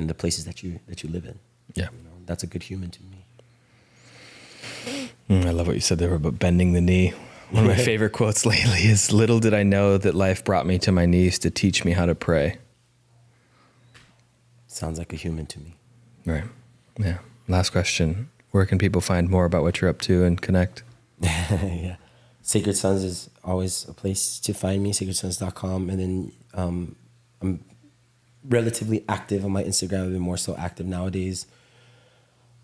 the places that you live in. Yeah. That's a good human to me. I love what you said there about bending the knee. One of my favorite quotes lately is, "Little did I know that life brought me to my knees to teach me how to pray." Sounds like a human to me. Right. Yeah. Last question. Where can people find more about what you're up to and connect? Yeah. Sacred Sons is always a place to find me, sacredsons.com. And then I'm relatively active on my Instagram. I've been more so active nowadays.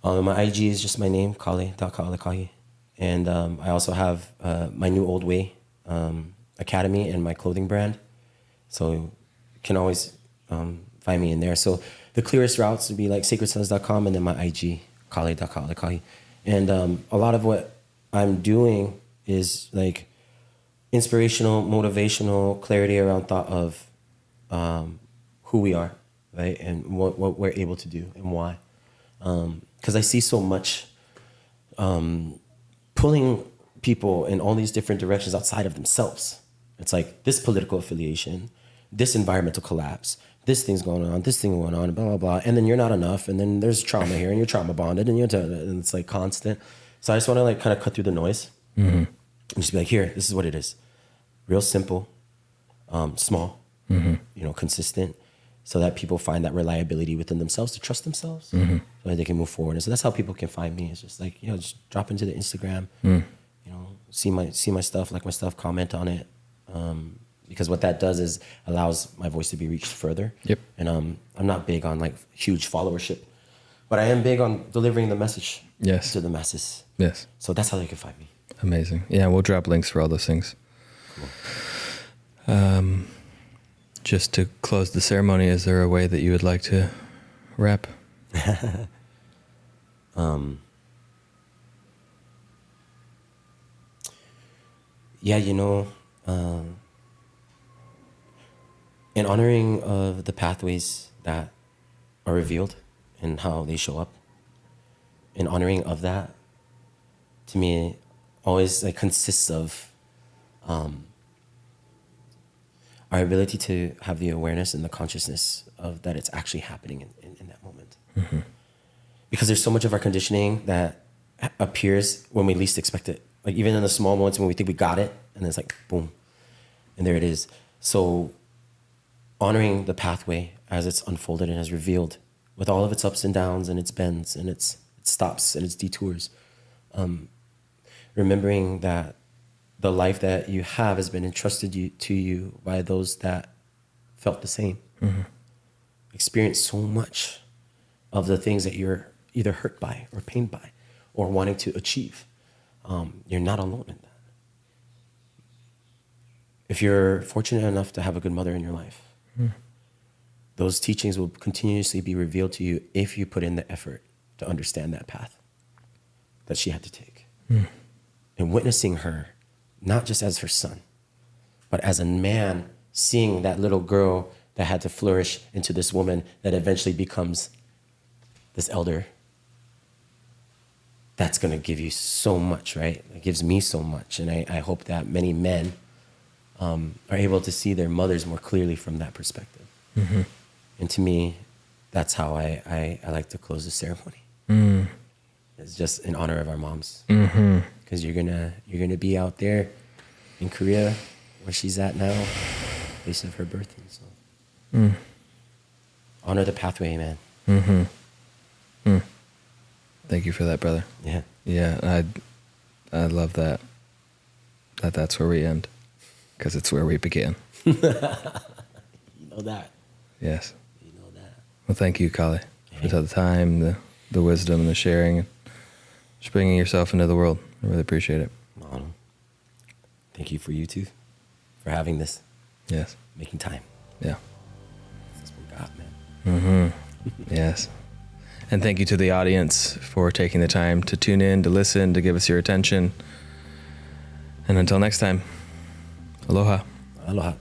My IG is just my name, Kale.Kaalekahi. And I also have my New Old Way Academy and my clothing brand. So you can always find me in there. So the clearest routes would be like sacredsons.com and then my IG, Kale.Kaalekahi. And a lot of what I'm doing is like inspirational, motivational, clarity around thought of who we are, right? And what we're able to do and why. Because I see so much pulling people in all these different directions outside of themselves. It's like this political affiliation, this environmental collapse, this thing's going on, this thing going on, blah, blah, blah. And then you're not enough. And then there's trauma here and you're trauma bonded and and it's like constant. So I just want to like kind of cut through the noise and just be like, here, this is what it is. Real simple, small, consistent, so that people find that reliability within themselves to trust themselves so that they can move forward. And so that's how people can find me. It's just like, just drop into the Instagram, see my stuff, like my stuff, comment on it. Because what that does is allows my voice to be reached further. Yep. And I'm not big on like huge followership, but I am big on delivering the message to the masses. Yes. So that's how they can find me. Amazing. Yeah, we'll drop links for all those things. Cool. Just to close the ceremony, is there a way that you would like to wrap? Yeah, in honoring of the pathways that are revealed and how they show up, in honoring of that, to me, always like consists of our ability to have the awareness and the consciousness of that it's actually happening in that moment. Because there's so much of our conditioning that appears when we least expect it. Like even in the small moments when we think we got it, and then it's like, boom, and there it is. So honoring the pathway as it's unfolded and as revealed with all of its ups and downs and its bends and its stops and its detours. Remembering that the life that you have has been entrusted to you by those that felt the same. Experienced so much of the things that you're either hurt by or pained by or wanting to achieve. You're not alone in that. If you're fortunate enough to have a good mother in your life, those teachings will continuously be revealed to you if you put in the effort to understand that path that she had to take. And witnessing her, not just as her son, but as a man seeing that little girl that had to flourish into this woman that eventually becomes this elder. That's going to give you so much, right? It gives me so much. And I hope that many men are able to see their mothers more clearly from that perspective. And to me, that's how I like to close the ceremony. It's just in honor of our moms. Because you're gonna be out there in Korea where she's at now, place of her birth. And so honor the pathway, man. Thank you for that, brother. Yeah. Yeah, I love that. That's where we end, because it's where we begin. You know that. Yes. You know that. Well, thank you, Kale, for the time, the wisdom, and the sharing, and just bringing yourself into the world. I really appreciate it. Thank you for you too, for having this. Yes. Making time. Yeah. That's what we got, man. Yes. And thank you to the audience for taking the time to tune in, to listen, to give us your attention. And until next time, aloha. Aloha.